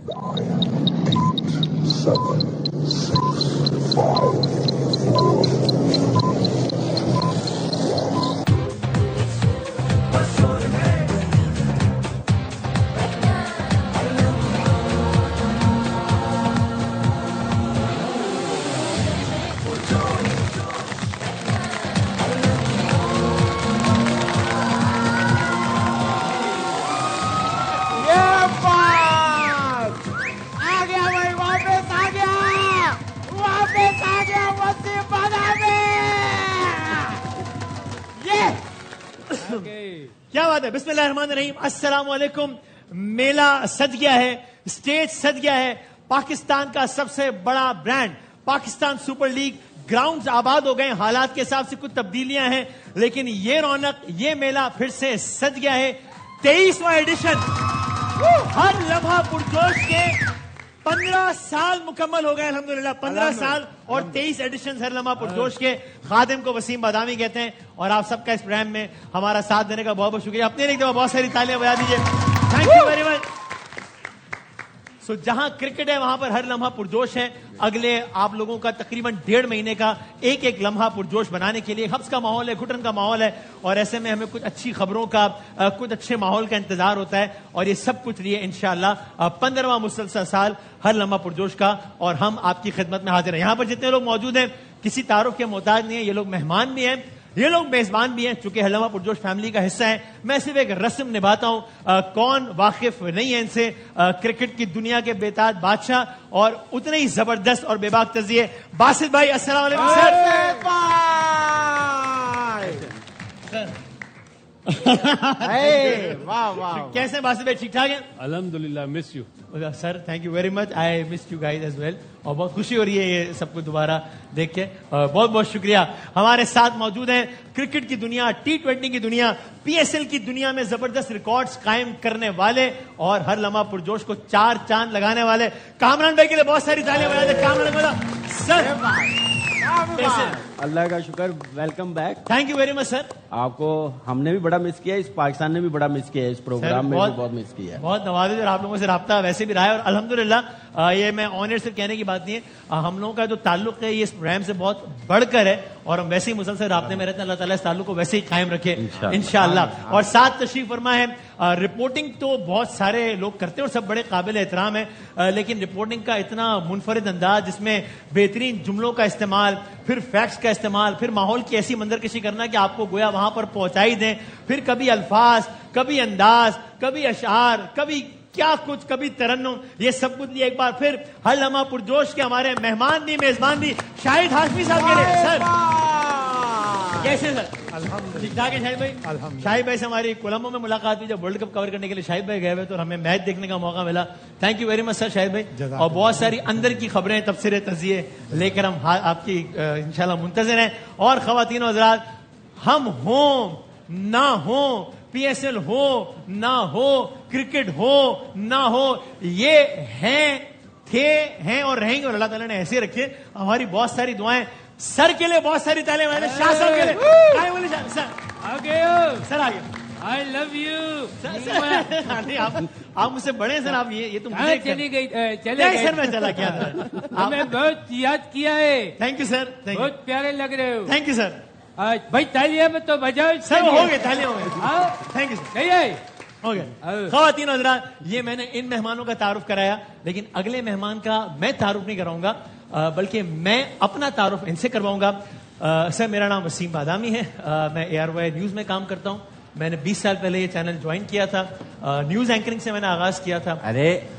کیا بات ہے. بسم اللہ الرحمن الرحیم. السلام علیکم. میلہ سج گیا ہے, اسٹیج سج گیا ہے. پاکستان کا سب سے بڑا brand Pakistan super league, grounds آباد ہو گئے. حالات کے حساب سے کچھ تبدیلیاں ہیں, لیکن یہ رونق, یہ میلہ پھر سے سج گیا ہے. 23واں ایڈیشن. ہر لمحہ پرجوش کے 15 سال مکمل ہو گئے الحمدللہ. 15 سال اور 23 ایڈیشنز ہر لمحہ پرجوش کے. خادم کو وسیم بادامی کہتے ہیں, اور آپ سب کا اس پروگرام میں ہمارا ساتھ دینے کا بہت بہت شکریہ. اپنے ایک دفعہ بہت ساری تالیاں بجا دیجیے. Thank you very much. So جہاں کرکٹ ہے وہاں پر ہر لمحہ پرجوش ہے. اگلے آپ لوگوں کا تقریباً 1.5 مہینے کا ایک ایک لمحہ پرجوش بنانے کے لیے حبس کا ماحول ہے, گھٹن کا ماحول ہے, اور ایسے میں ہمیں کچھ اچھی خبروں کا, کچھ اچھے ماحول کا انتظار ہوتا ہے. اور یہ سب کچھ لیے انشاءاللہ 15واں مسلسل سال ہر لمحہ پرجوش کا, اور ہم آپ کی خدمت میں حاضر ہیں. یہاں پر جتنے لوگ موجود ہیں کسی تعارف کے محتاج نہیں ہیں. یہ لوگ مہمان بھی ہیں, یہ لوگ میزبان بھی ہیں. چونکہ ہر لمحہ پرجوش فیملی کا حصہ ہے, میں صرف ایک رسم نبھاتا ہوں. کون واقف نہیں ہے ان سے؟ کرکٹ کی دنیا کے بےتاج بادشاہ اور اتنے ہی زبردست اور بے باک تجزیے باسط بھائی. السلام علیکم سر. کیسے باسط بھائی؟ ٹھیک ٹھاک ہیں الحمدللہ. Miss you sir. Thank you very much. I miss you guys as well. اور بہت خوشی ہو رہی ہے یہ سب کو دوبارہ دیکھ کے. بہت بہت شکریہ. ہمارے ساتھ موجود ہیں کرکٹ کی دنیا, T20 کی دنیا, PSL کی دنیا میں زبردست ریکارڈز قائم کرنے والے اور ہر لمحہ پرجوش کو 4 چاند لگانے والے کامران بھائی کے لیے بہت ساری تالیاں بجا دیں. کامران سر. اللہ کا شکر. Welcome back. Thank you very much sir. آپ کو ہم نے بھی بڑا مس کیا, اس پاکستان نے بھی بڑا مس کیا, اس پروگرام میں بھی بہت مس کیا. بہت نوازش, اور آپ لوگوں سے رابطہ ویسے بھی رہا ہے. اور الحمدللہ یہ میں آن ایئر سے کہنے کی بات نہیں ہے, ہم لوگوں کا جو تعلق ہے یہ اس پروگرام سے بہت بڑھ کر ہے, اور ہم ویسے ہی مسلسل رابطے میں رہتے ہیں. اللہ تعالیٰ اس تعلق کو ویسے ہی قائم رکھے انشاءاللہ. اور ساتھ تشریف فرما ہے. رپورٹنگ تو بہت سارے لوگ کرتے ہیں اور سب بڑے قابل احترام ہے, لیکن رپورٹنگ کا اتنا منفرد انداز جس میں بہترین جملوں کا استعمال, پھر فیکٹس کا استعمال, پھر ماحول کی ایسی منظر کشی کرنا کہ آپ کو گویا وہاں پر پہنچائی دیں, پھر کبھی الفاظ, کبھی انداز, کبھی اشعار, کبھی کیا کچھ, کبھی ترنم, یہ سب کچھ لیے ایک بار پھر ہر لمحہ پرجوش کے ہمارے مہمان بھی میزبان بھی شاہد ہاشمی صاحب کے لیے. سر کیسے سر؟ ٹھیک ٹھاک ہے شاہد بھائی. شاہد بھائی سے ہماری کولمبو میں ملاقات ہوئی جب ورلڈ کپ کور کرنے کے لیے شاہد بھائی گئے ہوئے تو ہمیں میچ دیکھنے کا موقع ملا. تھینک یو ویری مچ سر شاہد بھائی. اور بہت ساری اندر کی خبریں, تبصرے, تجزیے لے کر ہم آپ کی انشاءاللہ منتظر ہیں. اور خواتین و حضرات, ہم ہوں نہ ہوں, PSL ہو نہ ہو, کرکٹ ہو نہ ہو, یہ ہیں, تھے, ہیں اور رہیں گے, اور اللہ تعالیٰ نے ایسے رکھے. ہماری بہت ساری دعائیں. سر کے لیے بہت ساری تالیاں بجائیں. شاہ صاحب کے لیے سر آگے. سر آگے. آئی لو یو. آپ مجھ سے بڑے ہیں سر. آپ یہ تو مجھے چلی گئی, چلے نہیں سر, میں چلا کیا تھا. ہمیں بہت یاد کیا ہے. Thank you sir. بہت پیارے لگ رہے ہو. Thank you sir. بھائی تالیاں میں تو بجاؤ سر. ہو گئے تالیاں ہو گئی. Thank you sir. نہیں آئی ہو گیا. خواتین حضرات, یہ میں نے ان مہمانوں کا تعارف کرایا, لیکن اگلے مہمان کا میں تعارف نہیں کراؤں گا, بلکہ میں اپنا تعارف ان سے کرواؤں گا. سر میرا نام وسیم بادامی ہے. میں ARY نیوز میں کام کرتا ہوں. میں نے 20 سال پہلے یہ چینل جوائن کیا تھا. نیوز اینکرنگ سے میں نے آغاز کیا تھا.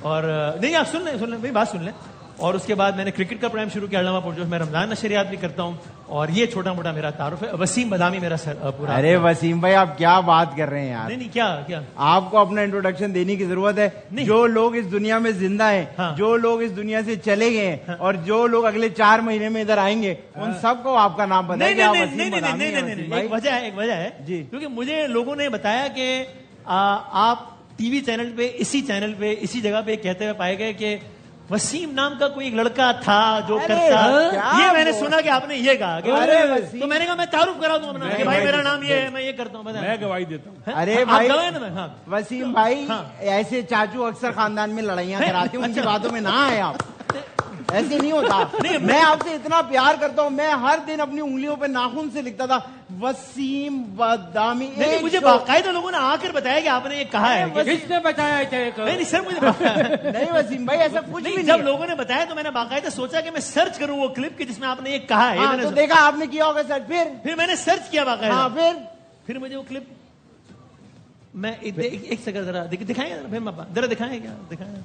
اور نہیں, آپ سن لیں بھائی, بات سن لیں. اور اس کے بعد میں نے کرکٹ کا پروگرام شروع کیا علامہ پرجوش. میں رمضان نشریات بھی کرتا ہوں, اور یہ چھوٹا موٹا میرا تعارف ہے. وسیم بادامی میرا سر پورا. ارے وسیم بھائی, آپ کیا بات کر رہے ہیں یار. نہیں کیا آپ کو اپنا انٹروڈکشن دینے کی ضرورت ہے. جو لوگ اس دنیا میں زندہ ہیں, جو لوگ اس دنیا سے چلے گئے ہیں, اور جو لوگ اگلے 4 مہینے میں ادھر آئیں گے, ان سب کو آپ کا نام بتائیں. نہیں, ایک وجہ ہے جی, کیونکہ مجھے لوگوں نے بتایا کہ آپ TV چینل پہ, اسی چینل پہ, اسی جگہ پہ کہتے ہوئے پائے گئے کہ वसीम नाम का कोई एक लड़का था जो करता, ये मैंने सुना कि आपने ये कहा कि तो मैंने कहा मैं तारुफ करा दूं अपना कि भाई मेरा नाम ये है, मैं ये करता हूँ, मैं गवाही देता हूँ। अरे भाई ना वसीम भाई, ऐसे चाचू अक्सर खानदान में लड़ाइयाँ कराते हैं, उनकी बातों में ना आए आप, ऐसे नहीं होता। मैं आपसे इतना प्यार करता हूँ, मैं हर दिन अपनी उंगलियों पे नाखून से लिखता था वसीम बदामी। मुझे बाकायदा लोगों ने आकर बताया कि आपने ये कहा है। किसने बताया? नहीं सर मुझे नहीं वसीम भाई ऐसा कुछ भी नहीं। जब लोगों ने बताया तो मैंने बाकायदा सोचा कि मैं सर्च करूं वो क्लिप की जिसमें आपने ये कहा है। हाँ, तो देखा आपने किया होगा सर, फिर मैंने सर्च किया बाकायदा। हाँ, फिर मुझे वो क्लिप मैं एक सेकंड जरा दिखाएंगे, फिर जरा दिखाएं क्या दिखाएं।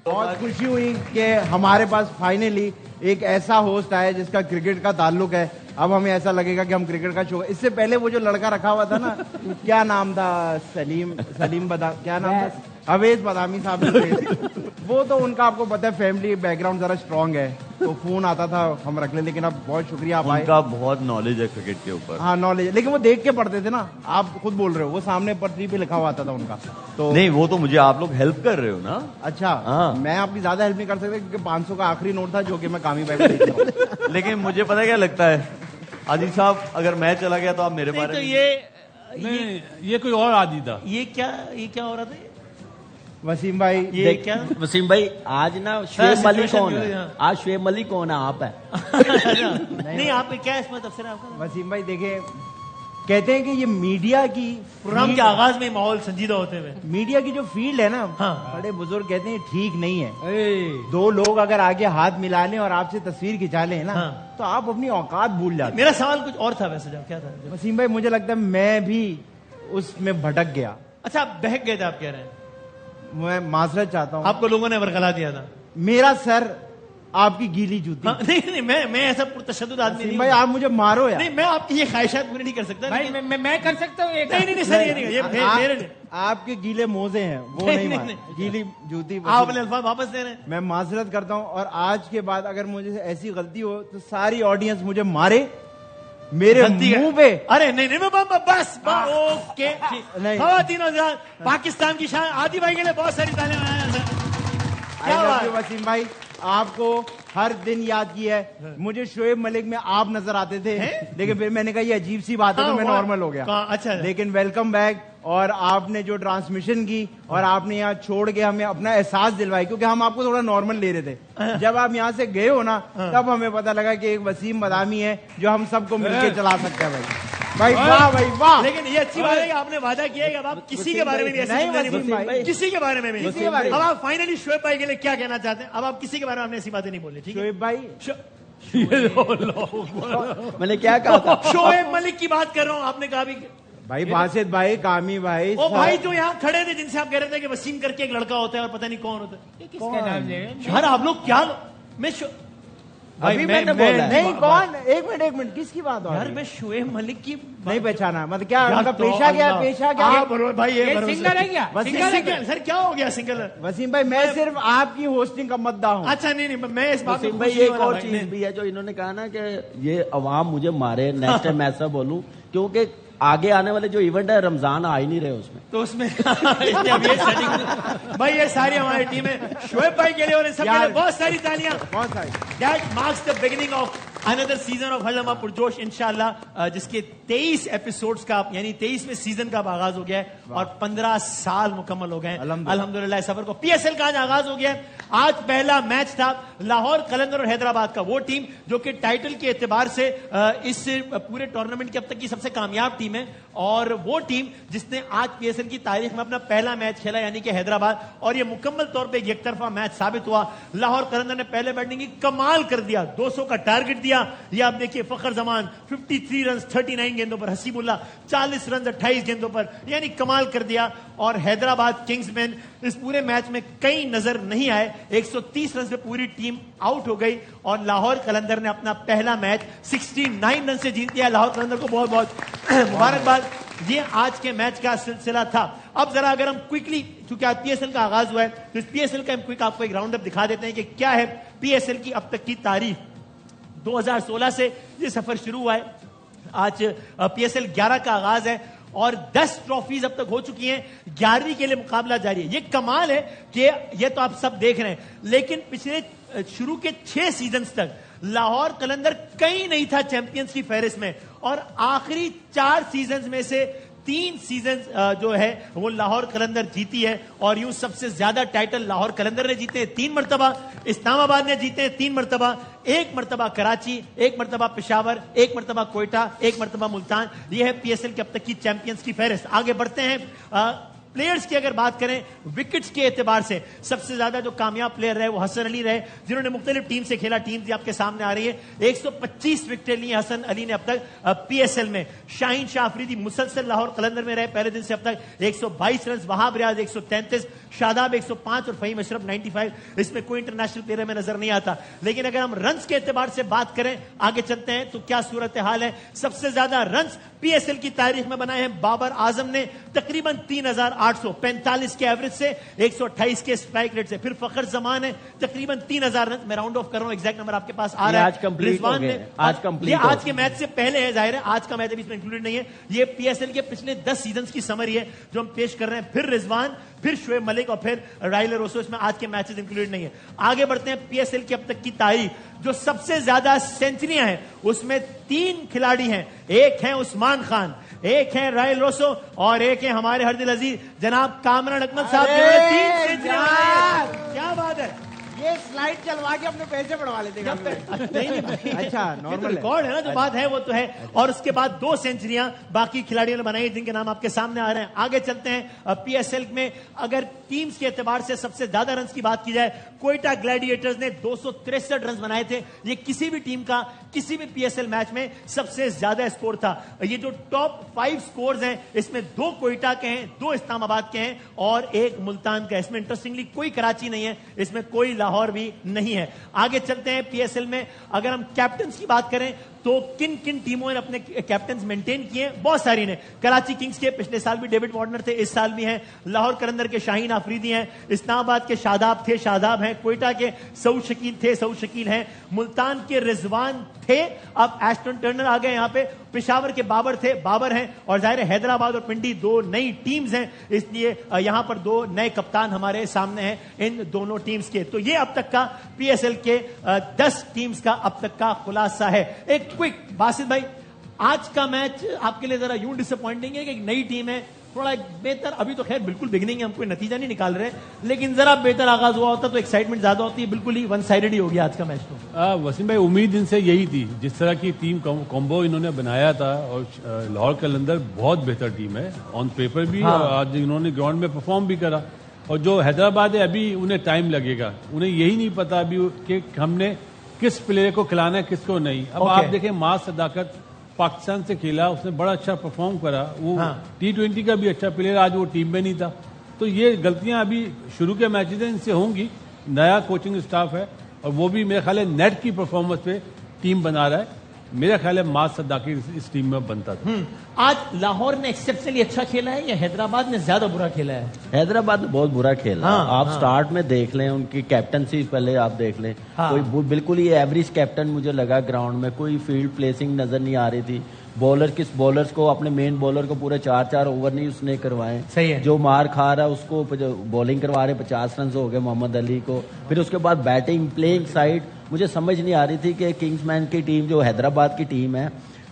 बहुत खुशी हुई कि हमारे पास फाइनली एक ऐसा होस्ट आया जिसका क्रिकेट का ताल्लुक है। अब हमें ऐसा लगेगा कि हम क्रिकेट का शो, इससे पहले वो जो लड़का रखा हुआ था ना, क्या नाम था, सलीम बदामी, क्या नाम था, अवेद बदामी साहब थे वो तो उनका आपको पता है फैमिली बैकग्राउंड जरा स्ट्रांग है, तो फोन आता था हम रख ले, लेकिन अब बहुत शुक्रिया आप आए। उनका बहुत नॉलेज है क्रिकेट के ऊपर। हाँ नॉलेज, लेकिन वो देख के पढ़ते थे ना, आप खुद बोल रहे हो, वो सामने पटरी पे लिखा हुआ आता था उनका। तो नहीं, वो तो मुझे आप लोग हेल्प कर रहे हो ना। अच्छा हाँ। मैं आपकी ज्यादा हेल्प नहीं कर सकता क्योंकि 500 का आखिरी नोट था जो कि मैं कामी भाई को देता हूं। लेकिन मुझे पता क्या लगता है आदिल साहब, अगर मैं चला गया तो आप मेरे बारे में ये कोई और आदि था। ये क्या हो रहा था? वसीम भाई ये क्या? वसीम भाई आज ना शुएब मलिक कौन है? आज शुएब मलिक कौन है? आप है? नहीं आप क्या इसमें तफसीर आपका? वसीम भाई देखिए, कहते हैं कि ये मीडिया की प्रोग्राम के आगाज में माहौल संजीदा होते हुए मीडिया की जो फील्ड है ना, हाँ। बड़े बुजुर्ग कहते हैं ठीक नहीं है। दो लोग अगर आगे हाथ मिला लें और आपसे तस्वीर खिंचा लें ना, हाँ। तो आप अपनी औकात भूल जाते। मेरा सवाल कुछ और था वैसे, जब क्या था वसीम भाई, मुझे लगता है मैं भी उसमें भटक गया। अच्छा आप बहक गए थे, आप कह रहे हैं? मैं माजरत चाहता हूँ, आपको लोगों ने वरगला दिया था। मेरा सर आपकी गीली जूती। हाँ, नहीं मैं ऐसा पुरतशद्दुद आदमी नहीं भाई, आप मुझे मारो यार। नहीं, मैं आपकी ये ख्वाहिशात पूरी नहीं कर सकता भाई। मैं कर सकता हूँ? नहीं सर, ये नहीं, ये मेरे लिए। आपके गीले मोजे हैं वो नहीं, गीली जूती। आप अपने अल्फाज वापस दे रहे हैं। मैं माजरत करता हूँ, और आज के बाद अगर मुझे ऐसी गलती हो तो सारी ऑडियंस मुझे मारे, मेरे मुंह पे। अरे नहीं बस ओके। खवातीन पाकिस्तान की शान आदि भाई के लिए बहुत सारी तालियां। क्या बात है वसीम भाई, आपको हर दिन याद किया है। मुझे शोएब मलिक में आप नजर आते थे, लेकिन फिर मैंने कहा ये अजीब सी बात है, तो मैं नॉर्मल हो गया। अच्छा, लेकिन वेलकम बैक, और आपने जो ट्रांसमिशन की और आपने यहाँ छोड़ के हमें अपना एहसास दिलवाई, क्योंकि हम आपको थोड़ा नॉर्मल ले रहे थे। जब आप यहाँ से गए हो ना, तब हमें पता लगा कि एक वसीम बदामी है जो हम सबको मिलकर चला सकता है। भाई वाह भाई वाह। लेकिन ये अच्छी बात है कि आपने वादा किया है कि अब आप किसी के बारे में भी ऐसी नहीं, किसी के बारे में भी नहीं। अब आप फाइनली शोएब भाई के लिए क्या कहना चाहते हैं? अब आप किसी के बारे में आपने ऐसी बातें नहीं बोली, ठीक है? शोएब भाई, मैंने क्या कहा था? शोएब मलिक की बात कर रहा हूँ, आपने कहा भी भाई बासित भाई, कामी भाई, ओ भाई जो यहाँ खड़े थे जिनसे आप कह रहे थे कि वसीम करके एक लड़का होता है और पता नहीं कौन होता है। किसका नाम ले? यार आप लोग क्या, मैं अभी मैंने बोला नहीं कौन, एक मिनट किसकी बात हो रही है? यार मैं शोएब मलिक की नहीं पहचाना, मतलब क्या उनका पेशा क्या है? पेशा क्या है? भाई ये सिंगर है क्या? सिंगर सर क्या हो गया सिंगर? वसीम भाई, मैं सिर्फ आपकी होस्टिंग का मद्दा हूँ। अच्छा नहीं मैं इस बात वसीम भाई एक और चीज भी है जो इन्होंने कहा ना कि ये अवाम मुझे मारे, नेक्स्ट टाइम मैं ऐसा बोलूं, क्योंकि आगे आने वाले जो इवेंट है रमजान आ ही नहीं रहे उसमें, तो उसमें अब ये सेटिंग भाई, ये सारी हमारी टीम है शोएब भाई के लिए और इन सब के लिए बहुत सारी तालियां। बहुत सारी। That marks the beginning of another season of हल्लमा पुरजोश इंशाल्लाह, जिसके 23 एपिसोड्स का यानी 23वें सीजन का आगाज हो गया है और 15 साल मुकम्मल हो गए अल्हम्दुलिल्लाह सफर को। पीएसएल का आज आगाज हो गया है। आज पहला मैच था लाहौर कलंदर और हैदराबाद का, वो टीम जो कि टाइटल के एतबार से इस पूरे टूर्नामेंट की अब तक की सबसे कामयाब टीम है, और वो टीम जिसने आज पीएसएल की तारीख में अपना पहला मैच खेला यानी कि हैदराबाद, और ये मुकम्मल तौर पे एक तरफा मैच साबित हुआ। लाहौर कलंदर ने पहले बैटिंग की कमाल कर दिया, 200 का टारगेट दिया। ये आप देखिए फखर जमान 53 रन 39 गेंदों पर, हसीबुल्लाह 40 रन 28 गेंदों पर, यानी कमाल कर दिया। और हैदराबाद किंग्समैन इस पूरे मैच में कहीं नजर नहीं आए, 130 रन से पूरी टीम आउट हो गई और लाहौर कलंदर ने अपना पहला मैच 69 रन से जीत लिया। लाहौर कलंदर को बहुत बहुत मुबारकबाद। ये आज के मैच का सिलसिला था। अब जरा अगर हम क्विकली, क्योंकि आज पीएसएल का आगाज हुआ है, तो इस पीएसएल का हम क्विक आपको एक राउंड अप दिखा देते हैं कि क्या है पीएसएल की अब तक की तारीख। 2016 से ये सफर शुरू हुआ है। आज पीएसएल 11 का आगाज है اور 10 ٹرافیز اب تک ہو چکی ہیں. 11ویں کے لیے مقابلہ جاری ہے. یہ کمال ہے کہ یہ تو آپ سب دیکھ رہے ہیں, لیکن پچھلے شروع کے 6 سیزنز تک لاہور قلندر کہیں نہیں تھا چیمپئنز کی فہرست میں, اور آخری 4 سیزنز میں سے 3 سیزنز جو ہے وہ لاہور قلندر جیتی ہے. اور یوں سب سے زیادہ ٹائٹل لاہور قلندر نے جیتے ہیں 3 مرتبہ, اسلام آباد نے جیتے ہیں 3 مرتبہ, 1 مرتبہ کراچی, 1 مرتبہ پشاور, 1 مرتبہ کوئٹہ, 1 مرتبہ ملتان. یہ ہے پی ایس ایل کے اب تک کی چیمپئنز کی فہرست. آگے بڑھتے ہیں. پلیئرز کی اگر بات کریں وکٹس کے اعتبار سے سب سے زیادہ جو کامیاب پلیئر رہے وہ حسن علی رہے, جنہوں نے مختلف ٹیم سے کھیلا. ٹیم آپ کے سامنے آ رہی ہے. 125 وکٹیں لی حسن علی نے اب تک پی ایس ایل میں. شاہین شاہ آفریدی مسلسل لاہور قلندر میں رہے پہلے دن سے اب تک 122 رنز, وہاب ریاض 133, شاداب 105 اور فہیم اشرف 95. اس میں کوئی انٹرنیشنل پلیئر ہمیں نظر نہیں آتا. لیکن اگر ہم رنز کے اعتبار سے بات کریں آگے چلتے ہیں تو کیا صورتحال ہے. سب سے زیادہ رنز پی ایس ایل کی تاریخ میں بنائے ہیں بابر اعظم نے تقریباً 3845 کے ایوریج سے, 128 کے اسٹرائک ریٹ سے. پھر فخر زمان ہے تقریباً 3000 رنز. میں راؤنڈ آف کر رہا ہوں, ایگزیکٹ نمبر آپ کے پاس آ رہا ہے. رضوان نے یہ آج کے میچ سے پہلے ہے, ظاہر ہے آج کا میچ ابھی اس میں انکلوڈ نہیں ہے. یہ پی ایس ایل کے پچھلے 10 سیزنز کی سمری ہے جو ہم پیش کر رہے ہیں. پھر رضوان, پھر شعیب ملک اور پھر رائل روسو. اس میں آج کے میچز انکلوڈ نہیں ہے. آگے بڑھتے ہیں. پی ایس ایل کی اب تک کی تاریخ جو سب سے زیادہ سینچریاں ہیں اس میں 3 کھلاڑی ہیں. ایک ہیں عثمان خان, ایک ہیں رائل روسو, اور ایک ہیں ہمارے ہر دل عزیز جناب کامران اکمل صاحب, جنہوں نے 3 سینچریاں بنائی ہیں. کیا بات ہے. یہ سلائڈ چلوا کے اپنے پیسے بڑھوا لیتے ہیں. اچھا نارمل ریکارڈ ہے نا, جو بات ہے وہ تو ہے. اور اس کے بعد 2 سینچریاں باقی کھلاڑیوں نے بنائی جن کے نام آپ کے سامنے آ رہے ہیں. آگے چلتے ہیں. پی ایس ایل میں اگر ٹیمز کے اعتبار سے سب سے زیادہ رنز کی بات کی جائے, کوئٹہ گلیڈیٹرز نے 263 رنز بنائے تھے. یہ کسی بھی ٹیم کا کسی بھی پی ایس ایل میچ میں سب سے زیادہ اسکور تھا. یہ جو ٹاپ 5 سکورز ہیں اس میں 2 کوئٹہ کے ہیں, 2 اسلام آباد کے ہیں اور 1 ملتان کا. اس میں انٹرسٹنگلی کوئی کراچی نہیں ہے, اس میں کوئی لاہور بھی نہیں ہے. آگے چلتے ہیں. پی ایس ایل میں اگر ہم کیپٹنز کی بات کریں تو کن کن ٹیموں نے اپنے کیپٹنز مینٹین کیے ہیں؟ بہت ساری نے. کراچی کنگز کے پچھلے سال بھی ڈیوڈ وارنر تھے, اس سال بھی ہیں. لاہور قلندر کے شاہین آفریدی ہیں. اسلام آباد کے شاداب تھے, شاداب ہیں. کوئٹہ کے سعود شکیل تھے, سعود شکیل ہیں. ملتان کے رضوان تھے, اب ایسٹن ٹرنر آ گئے یہاں پہ. پشاور کے بابر تھے, بابر ہیں. اور ظاہر حیدرآباد اور پنڈی 2 نئی ٹیمز ہیں, اس لیے یہاں پر 2 نئے کپتان ہمارے سامنے ہیں ان دونوں ٹیمز کے. تو یہ اب تک کا پی ایس ایل کے 10 ٹیمز کا اب تک کا خلاصہ ہے. ایک کوئک باسط بھائی, آج کا میچ آپ کے لیے ذرا یوں ڈس اپوائنٹنگ ہے کہ ایک نئی ٹیم ہے, تھوڑا بہتر, ابھی تو خیر بالکل بگننگ ہے, ہم کوئی نتیجہ نہیں نکال رہے, لیکن ذرا بہتر آغاز ہوا ہوتا تو ایکسائٹمنٹ زیادہ ہوتی ہے. بالکل ہی ون سائیڈڈ ہی ہو گیا آج کا میچ. تو وسیم بھائی امید ان سے یہی تھی, جس طرح کی ٹیم کومبو انہوں نے بنایا تھا, اور لاہور قلندر بہت بہتر ٹیم ہے آن پیپر بھی, اور آج انہوں نے گراؤنڈ میں پرفارم بھی کرا. اور جو حیدرآباد ہے ابھی انہیں ٹائم لگے گا, انہیں یہی نہیں پتا ابھی کہ ہم نے کس پلیئر کو کھلانا ہے کس کو نہیں. اب آپ دیکھیں ماس صداقت پاکستان سے کھیلا, اس نے بڑا اچھا پرفارم کرا, وہ T20 کا بھی اچھا پلیئر, آج وہ ٹیم میں نہیں تھا. تو یہ غلطیاں ابھی شروع کے میچز ہیں ان سے ہوں گی. نیا کوچنگ اسٹاف ہے اور وہ بھی میرے خیال ہے نیٹ کی پرفارمنس پہ ٹیم بنا رہا ہے. میرا خیال ہے ماس صداقی اس ٹیم میں بنتا تھا. آج لاہور نے ایکسپشنلی اچھا کھیلا ہے یا حیدرآباد نے زیادہ برا کھیلا ہے؟ حیدرآباد نے بہت برا کھیلا. آپ سٹارٹ میں دیکھ لیں, ان کی کیپٹنسی پہلے آپ دیکھ لیں, کوئی بالکل ہی ایوریج کیپٹن مجھے لگا. گراؤنڈ میں کوئی فیلڈ پلیسنگ نظر نہیں آ رہی تھی. بولرز کو اپنے مین بولر کو پورے 4 اوور نہیں اس نے کروائے. صحیح ہے. جو مار کھا رہا ہے اس کو بولنگ کروا رہے, 50 رنز ہو گئے محمد علی کو. پھر اس کے بعد بیٹنگ پلینگ سائڈ مجھے سمجھ نہیں آ رہی تھی کہ کنگز مین کی ٹیم جو حیدرآباد کی ٹیم ہے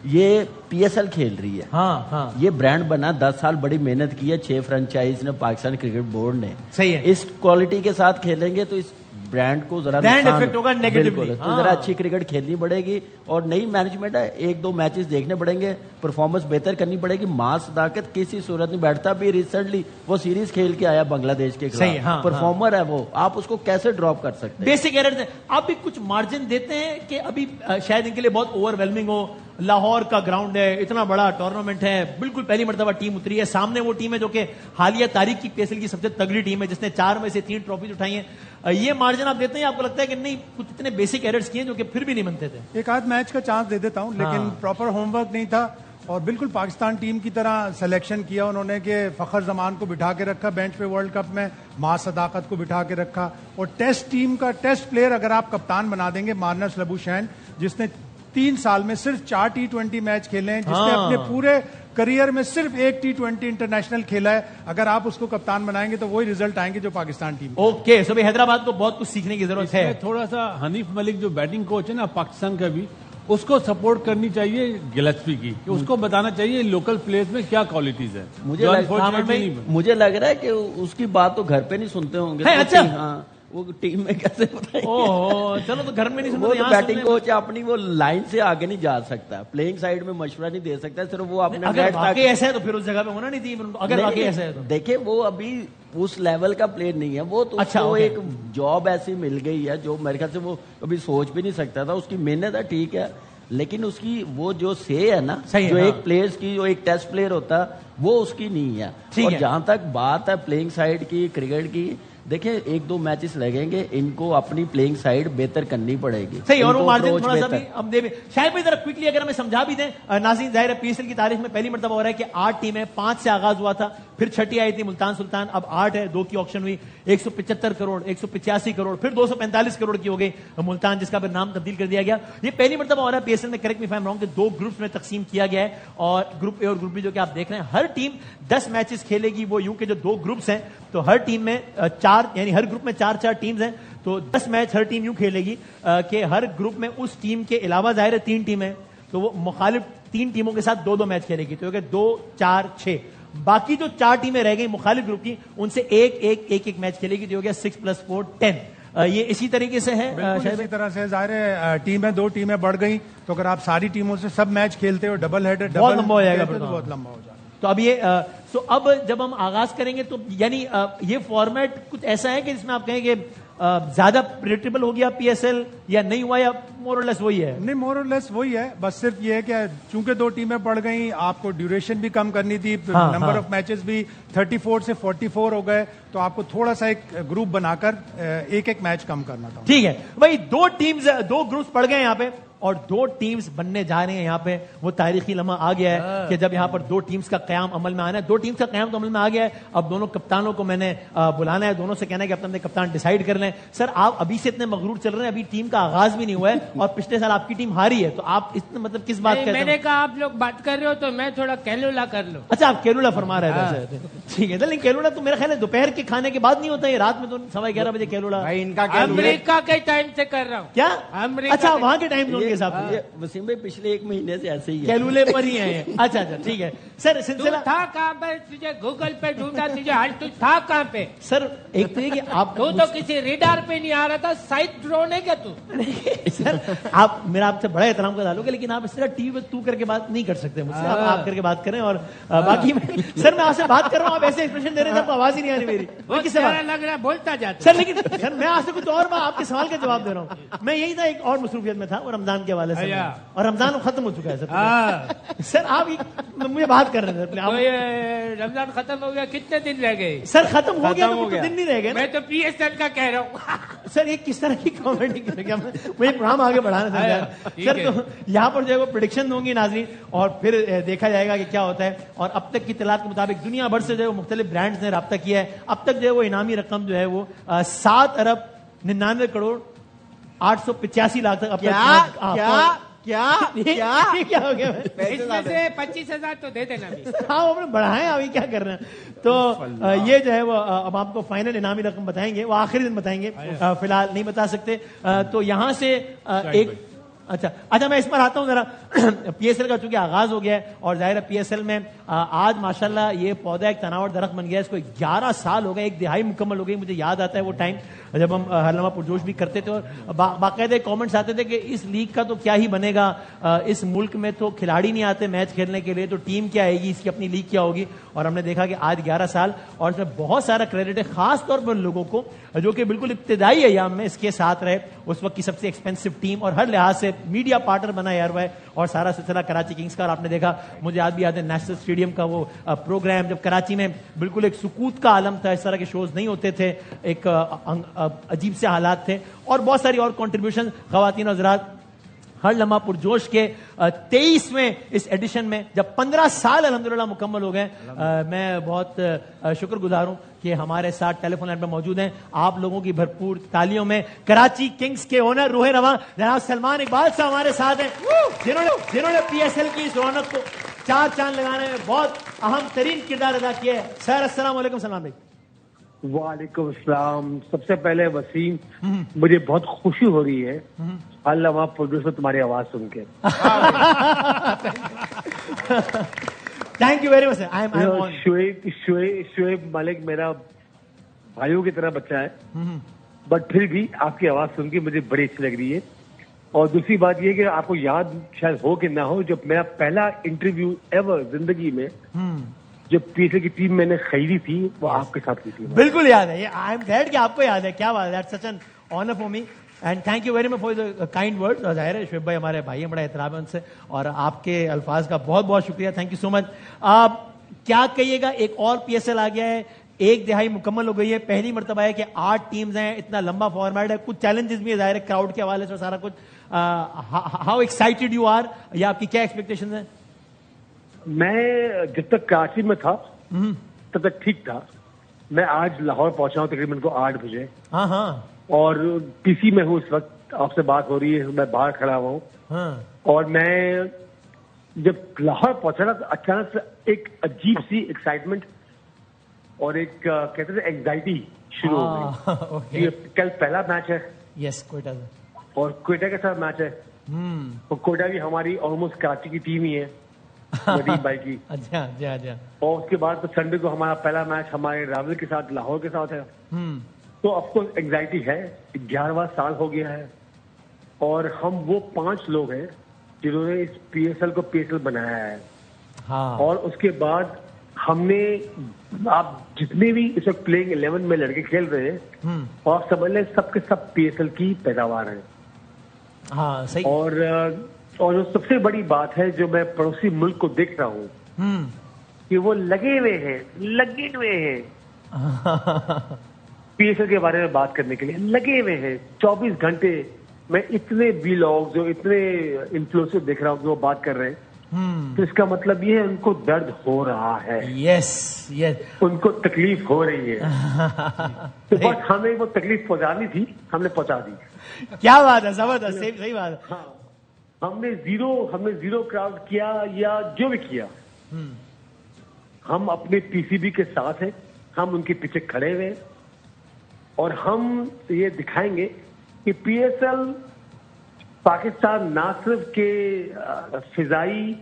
یہ پی ایس ایل کھیل رہی ہے. یہ برانڈ بنا, 10 سال بڑی محنت کی ہے 6 فرنچائز نے, پاکستان کرکٹ بورڈ نے. صحیح ہے. اس کوالٹی کے ساتھ کھیلیں گے تو اس برانڈ کو ذرا افیکٹ ہوگا نیگیٹولی. ذرا اچھی کرکٹ کھیلنی پڑے گی اور نئی مینجمنٹ ہے, 1-2 میچز دیکھنے پڑیں گے, پرفارمنس بہتر کرنی پڑے گی. ماس صداقت کسی صورت نہیں بیٹھتا. بھی ریسنٹلی وہ سیریز کھیل کے آیا بنگلہ دیش کے خلاف, پرفارمر ہے وہ, آپ اس کو کیسے ڈراپ کر سکتے ہیں؟ بیسک ایررز ہیں. آپ بھی کچھ مارجن دیتے ہیں کہ ابھی شاید ان کے لیے بہت اوور ویلمنگ ہو, لاہور کا گراؤنڈ ہے, اتنا بڑا ٹورنامنٹ ہے, بالکل پہلی مرتبہ ٹیم اتری ہے, سامنے وہ ٹیم ہے جو کہ حالیہ تاریخ کی پی ایس ایل کی سب سے تگڑی ٹیم ہے جس نے 4 میں سے 3 ٹرافیز اٹھائی ہیں. یہ مارجن آپ دیتے ہیں, آپ کو لگتا ہے کہ نہیں کچھ اتنے بیسک ایررز کیے جو کہ پھر بھی نہیں بنتے تھے؟ ایک آدھ میچ کا چانس دے دیتا ہوں, لیکن پراپر ہوم ورک نہیں تھا, اور بالکل پاکستان ٹیم کی طرح سلیکشن کیا انہوں نے کہ فخر زمان کو بٹھا کے رکھا بینچ پہ ورلڈ کپ میں, ماس صداقت کو بٹھا کے رکھا, اور ٹیسٹ ٹیم کا ٹیسٹ پلیئر اگر آپ کپتان بنا دیں گے مارنس لبوشین, جس نے 3 سال میں صرف 4 T20 میچ کھیلے ہیں, جس نے اپنے پورے करियर में सिर्फ एक T20 इंटरनेशनल खेला है. अगर आप उसको कप्तान बनाएंगे तो वही रिजल्ट आएंगे जो पाकिस्तान टीम. ओके, सो भाई हैदराबाद को बहुत कुछ सीखने की जरूरत है. थोड़ा सा हनीफ मलिक जो बैटिंग कोच है ना पाकिस्तान का भी, उसको सपोर्ट करनी चाहिए गिलेस्पी की, कि उसको बताना चाहिए लोकल प्लेयर्स में क्या क्वालिटीज है. मुझे लग रहा है कि उसकी बात तो घर पे नहीं सुनते होंगे. अच्छा, हाँ, वो टीम में कैसे बताएंगे? ओह, चलो तो घर में नहीं सुनते. वो तो बैटिंग कोच अपनी वो लाइन से आगे नहीं जा सकता, प्लेइंग साइड में मशवरा नहीं दे सकता, सिर्फ वो अपने. अगर वाकई ऐसा है तो फिर उस जगह पे होना नहीं थी. अगर वाकई ऐसा है तो देखिए, वो अभी उस लेवल का प्लेयर नहीं है. वो तो अच्छा, उसको एक जॉब ऐसी मिल गई है जो मेरे ख्याल से वो कभी सोच भी नहीं सकता था. उसकी मेहनत है, ठीक है, लेकिन उसकी वो जो से है ना, जो एक प्लेयर्स की, जो एक टेस्ट प्लेयर होता है, वो उसकी नहीं है. और जहां तक बात है प्लेइंग साइड की, क्रिकेट की, देखिए 1-2 मैचेस लगेंगे, इनको अपनी प्लेइंग साइड बेहतर करनी पड़ेगी. सही, और वो मार्जिन थोड़ा सा भी अब दे. शायद इधर क्विकली अगर हमें समझा भी दें, नाज़रीन, जाहिर है पीएसएल की तारीख में पहली मर्तबा हो रहा है कि 8 टीमें, 5 से आगाज हुआ था, फिर 6ठी आई थी मुल्तान सुल्तान, अब 8 है, 2 की ऑक्शन हुई, 175 करोड़, 185 करोड़, फिर 245 करोड़ की हो गई मुल्तान, जिसका फिर नाम तब्दील कर दिया गया. ये पहली मर्तबा हो रहा है पीएसएल में, correct me if I am wrong, के 2 ग्रुप्स में तकसीम किया गया है, और ग्रुप ए और ग्रुप बी जो कि आप देख रहे हैं, हर टीम 10 मैचेस खेलेगी. वो यूं के जो 2 ग्रुप्स हैं, तो हर टीम में 4, यानी हर ग्रुप में 4-4 टीम्स हैं, तो 10 मैच हर टीम यूं खेलेगी कि हर ग्रुप में उस टीम के अलावा जाहिर है 3 टीमें, तो वो मुखालिफ 3 टीमों के साथ 2-2 मैच खेलेगी. तो 2, 4, 6, बाकी जो 4 टीमें रह गई मुखालिफ ग्रुप की, उनसे एक मैच खेलेगी, तो हो गया 6 + 4 10. ये इसी तरीके से है. इसी तरह से जाहिर है टीमें 2 टीमें बढ़ गई, तो अगर आप सारी टीमों से सब मैच खेलते हो, डबल हेडर, बहुत लंबा हो जाएगा, बहुत लंबा हो जाएगा. तो अब ये अब जब हम आगाज करेंगे तो यानी ये फॉर्मेट कुछ ऐसा है कि जिसमें आप कहें कि ज्यादा प्रेडिक्टेबल हो गया पीएसएल, या नहीं हुआ, या मोर और लेस वही है? नहीं, मोर और लेस वही है. बस सिर्फ ये है कि चूंकि 2 टीमें बढ़ गई, आपको ड्यूरेशन भी कम करनी थी, नंबर ऑफ मैचेस भी 34 से 44 हो गए, तो आपको थोड़ा सा एक ग्रुप बनाकर एक मैच कम करना था. ठीक है भाई, 2 ग्रुप्स पड़ गए यहाँ पे, और 2 टीम्स बनने जा रहे हैं. यहाँ पे वो तारीखी लम्हा आ गया है कि जब यहाँ पर 2 टीम्स का क़याम अमल में आना है. 2 टीम्स का क़याम तो अमल में आ गया है. अब दोनों कप्तानों को मैंने बुलाना है, दोनों से कहना है कि अपने कप्तान डिसाइड कर लें. सर, आप अभी से इतने मगरूर चल रहे हैं, अभी टीम का आगाज भी नहीं हुआ है, और पिछले साल आपकी टीम हारी है, तो आप इतने मतलब किस बात कहते हैं? मैंने कहा आप लोग बात कर रहे हो तो मैं थोड़ा कैलुला कर लूं. अच्छा, आप कैलुला फरमा रहे थे. ठीक है, लेकिन कैलुला तो मेरा ख्याल है दोपहर के खाने के बाद नहीं होता है, रात में तो 11:15 बजे कैलुला. अमेरिका के टाइम से कर रहा हूँ. क्या? अच्छा, वहां के टाइम जोन के हिसाब से. वसीम भाई पिछले 1 महीने से ऐसे ही है, कैलुले पर ही है. अच्छा, ठीक है सर. सिलसिला था कहाँ पे? तुझे गूगल पे ढूंढा, तुझे आज तू था कहाँ पे? सर, एक तो ये कि आप तू तो किसी रेडार पे नहीं आ रहा था, साइड ड्रोन है क्या तू? सर, आप मेरा आपसे बड़ा एहतराम का ताल्लुक है, लेकिन आप इस तरह टीवी पे तू करके बात नहीं कर सकते मुझसे. आप करके बात करें. और बाकी सर, मैं आपसे बात कर रहा हूँ, आप ऐसे एक्सप्रेशन दे रहे थे, आपको आवाज ही नहीं आ रही मेरी. लग रहा है बोलता जाता सर, लेकिन सर मैं आपसे कुछ और आपके सवाल का जवाब दे रहा हूँ. मैं यही था, एक और मसरूफियत में था, और रमजान के हवाले से, और रमजान खत्म हो चुका है सर. सर, आप मुझे बात कर रहे थे. रमजान खत्म हो गया, कितने दिन रह गए? सर, खत्म हो गया तो दिन नहीं रह गए. मैं तो पीएसएल का कह रहा हूँ. सर, ये किस तरह की कॉमेडी करेगा? मुझे प्रोग्राम आगे बढ़ाना था सर. तो यहाँ पर जो है वो प्रेडिक्शन दूंगी नाज़रीन, और फिर देखा जाएगा कि क्या होता है. और अब तक की इत्तलात के मुताबिक दुनिया भर से जो है मुख्तलिफ ब्रांड्स ने रब्ता किया है. अब तक जो है वो इनामी रकम जो है वो 7 अरब 99 करोड़ 885 लाख तक. क्या हो गया? इसमें से 25,000 तो दे देना. हाँ, हमने बढ़ाए, अभी क्या कर रहे हैं. तो ये जो है वो अब आपको फाइनल इनामी रकम बताएंगे, वो आखिरी दिन बताएंगे, फिलहाल नहीं बता सकते. तो यहां से एक अच्छा मैं इस पर आता हूं जरा. पीएसएल का चूंकि आगाज हो गया है, और जाहिर है पीएसएल में आज माशाल्लाह ये पौधा एक तनावर दरख्त बन गया है. इसको 11 साल हो गए, 1 दिहाई मुकम्मल हो गई. मुझे याद आता है वो टाइम जब हम हरलमा पुरजोश भी करते थे, और बाकायदे कमेंट्स आते थे कि इस लीग का तो क्या ही बनेगा, इस मुल्क में तो खिलाड़ी नहीं आते मैच खेलने के लिए, तो टीम क्या आएगी, इसकी अपनी लीग क्या होगी. और हमने देखा कि आज 11 साल, और इसमें बहुत सारा क्रेडिट है खास तौर पर लोगों को जो कि बिल्कुल इब्तिदाई अयाम में इसके साथ रहे. उस वक्त की सबसे एक्सपेंसिव टीम, और हर लिहाज से मीडिया पार्टनर बना यार भाई, और सारा सिलसिला कराची किंग्स का. और आपने देखा, मुझे आज भी याद है नेशनल स्टेडियम का वो प्रोग्राम, जब कराची में बिल्कुल एक सुकूत का आलम था, इस तरह के शोज नहीं होते थे, एक अजीब से हालात थे. और बहुत सारी और कंट्रीब्यूशन खवातीन और हज़रात, हर लम्हा पुरजोश के 23वें इस एडिशन में, जब 15 साल अल्हम्दुलिल्लाह मुकम्मल हो गए, मैं बहुत शुक्रगुजार हूं कि हमारे साथ टेलीफोन लाइन पर मौजूद हैं. आप लोगों की भरपूर तालियों में कराची किंग्स के ओनर रूह रवां जनाब सलमान इकबाल साहब हमारे साथ हैं, जिन्होंने पीएसएल की इस रौनक को चार चांद लगाने में बहुत अहम तरीन किरदार अदा किया है। सर अस्सलाम वालेकुम। सलमान भाई। वालेकुम अस्सलाम। सबसे पहले वसीम, मुझे बहुत खुशी हो रही है अल्लाह वहाँ प्रोड्यूसर तुम्हारी आवाज सुन के। Thank you very much. I am Shoaib Malik मेरा भाइयों की तरह बच्चा है, बट फिर भी आपकी आवाज सुन के मुझे बड़ी अच्छी लग रही है। और दूसरी बात ये कि आपको याद शायद हो कि ना हो, जब मेरा पहला इंटरव्यू एवर जिंदगी में जब पीएसएल की टीम मैंने खरीदी थी वो आपके साथ की थी। बिल्कुल याद है। आई एम ग्लैड कि आपको याद है। क्या बात है। That's such an honour for me and thank you very much for the kind words. जाहिर है शोएब भाई हमारे भाई हैं, बड़ा एहतराम है उनसे, और आपके अल्फाज का बहुत बहुत शुक्रिया। Thank you so much. आप क्या कहिएगा, एक और पीएसएल आ गया है, एक दिहाई मुकम्मल हो गई है, पहली मर्तबा है कि 8 टीम्स हैं, इतना लंबा फॉर्मेट है, कुछ चैलेंजेस भी है जाहिर है क्राउड के हवाले से सारा कुछ। हाउ एक्साइटेड यू आर, या आपकी क्या एक्सपेक्टेशन है? मैं जब तक कराची में था तब तक ठीक था। मैं आज लाहौर पहुंचा हूँ तकरीबन को 8 बजे। हाँ हाँ। और पीसी में हूँ इस वक्त, आपसे बात हो रही है, मैं बाहर खड़ा हुआ हूँ। हाँ। और मैं जब लाहौर पहुंचा ना तो अचानक से एक अजीब सी एक्साइटमेंट और एक कहते थे एंजाइटी शुरू हो गई। ये कल पहला मैच है। यस, क्वेटा और क्वेटा के साथ मैच है। और क्वेटा भी हमारी ऑलमोस्ट कराची की टीम ही है, नदीम भाई की। अच्छा अच्छा अच्छा। और उसके बाद तो संडे को हमारा पहला मैच हमारे रावल के साथ लाहौर के साथ है। तो ऑफकोर्स एंजाइटी है। 11वां साल हो गया है और हम वो 5 लोग हैं जिन्होंने इस पीएसएल को पीएसएल बनाया है। हाँ। और उसके बाद हमने, आप जितने भी इस वक्त प्लेइंग 11 में लड़के खेल रहे हैं और समझ लें सबके सब पीएसएल की पैदावार है। हाँ सही। और जो सबसे बड़ी बात है जो मैं पड़ोसी मुल्क को देख रहा हूँ कि वो लगे हुए हैं पीएसएल के बारे में बात करने के लिए, लगे हुए हैं 24 घंटे। मैं इतने व्लॉग्स जो इतने इन्फ्लुएंसर देख रहा हूँ कि वो बात कर रहे हैं, तो इसका मतलब ये है उनको दर्द हो रहा है। यस यस, उनको तकलीफ हो रही है। तो बस हमें वो तकलीफ पहुंचानी थी, हमने पहुंचा दी। क्या बात है, जबरदस्त, सही बात है। हाँ, हमने जीरो क्राउड किया या जो भी किया, हम अपने पीसीबी के साथ हैं, हम उनके पीछे खड़े हुए और हम ये दिखाएंगे कि पीएसएल पाकिस्तान ना सिर्फ के फिजाई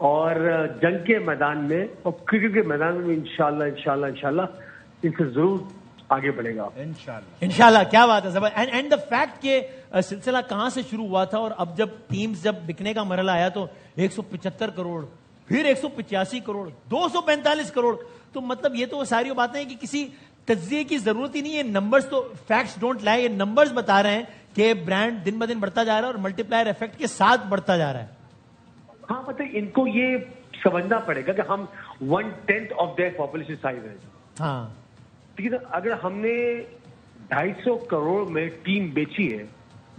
और जंग के मैदान में और क्रिकेट के मैदान में इंशाल्लाह इनसे जरूर आगे बढ़ेगा इंशाल्लाह। क्या बात है, जबरदस्त। एंड द फैक्ट के सिलसिला कहां से शुरू हुआ था और अब जब टीम्स जब बिकने का मरहला आया तो 175 करोड़, फिर 185 करोड़, 245 करोड़, तो मतलब ये तो सारी बातें हैं कि किसी तज्जिए की जरूरत ही नहीं है। नंबर्स तो फैक्ट्स डोंट लाई, ये नंबर्स बता रहे हैं कि ब्रांड दिन ब दिन बढ़ता जा रहा है और मल्टीप्लायर इफेक्ट के साथ बढ़ता जा रहा है। हाँ, मतलब इनको ये समझना पड़ेगा कि हम 1/10 ऑफ देयर पॉपुलेशन साइज है। हाँ, ठीक है। अगर हमने 250 करोड़ में टीम बेची है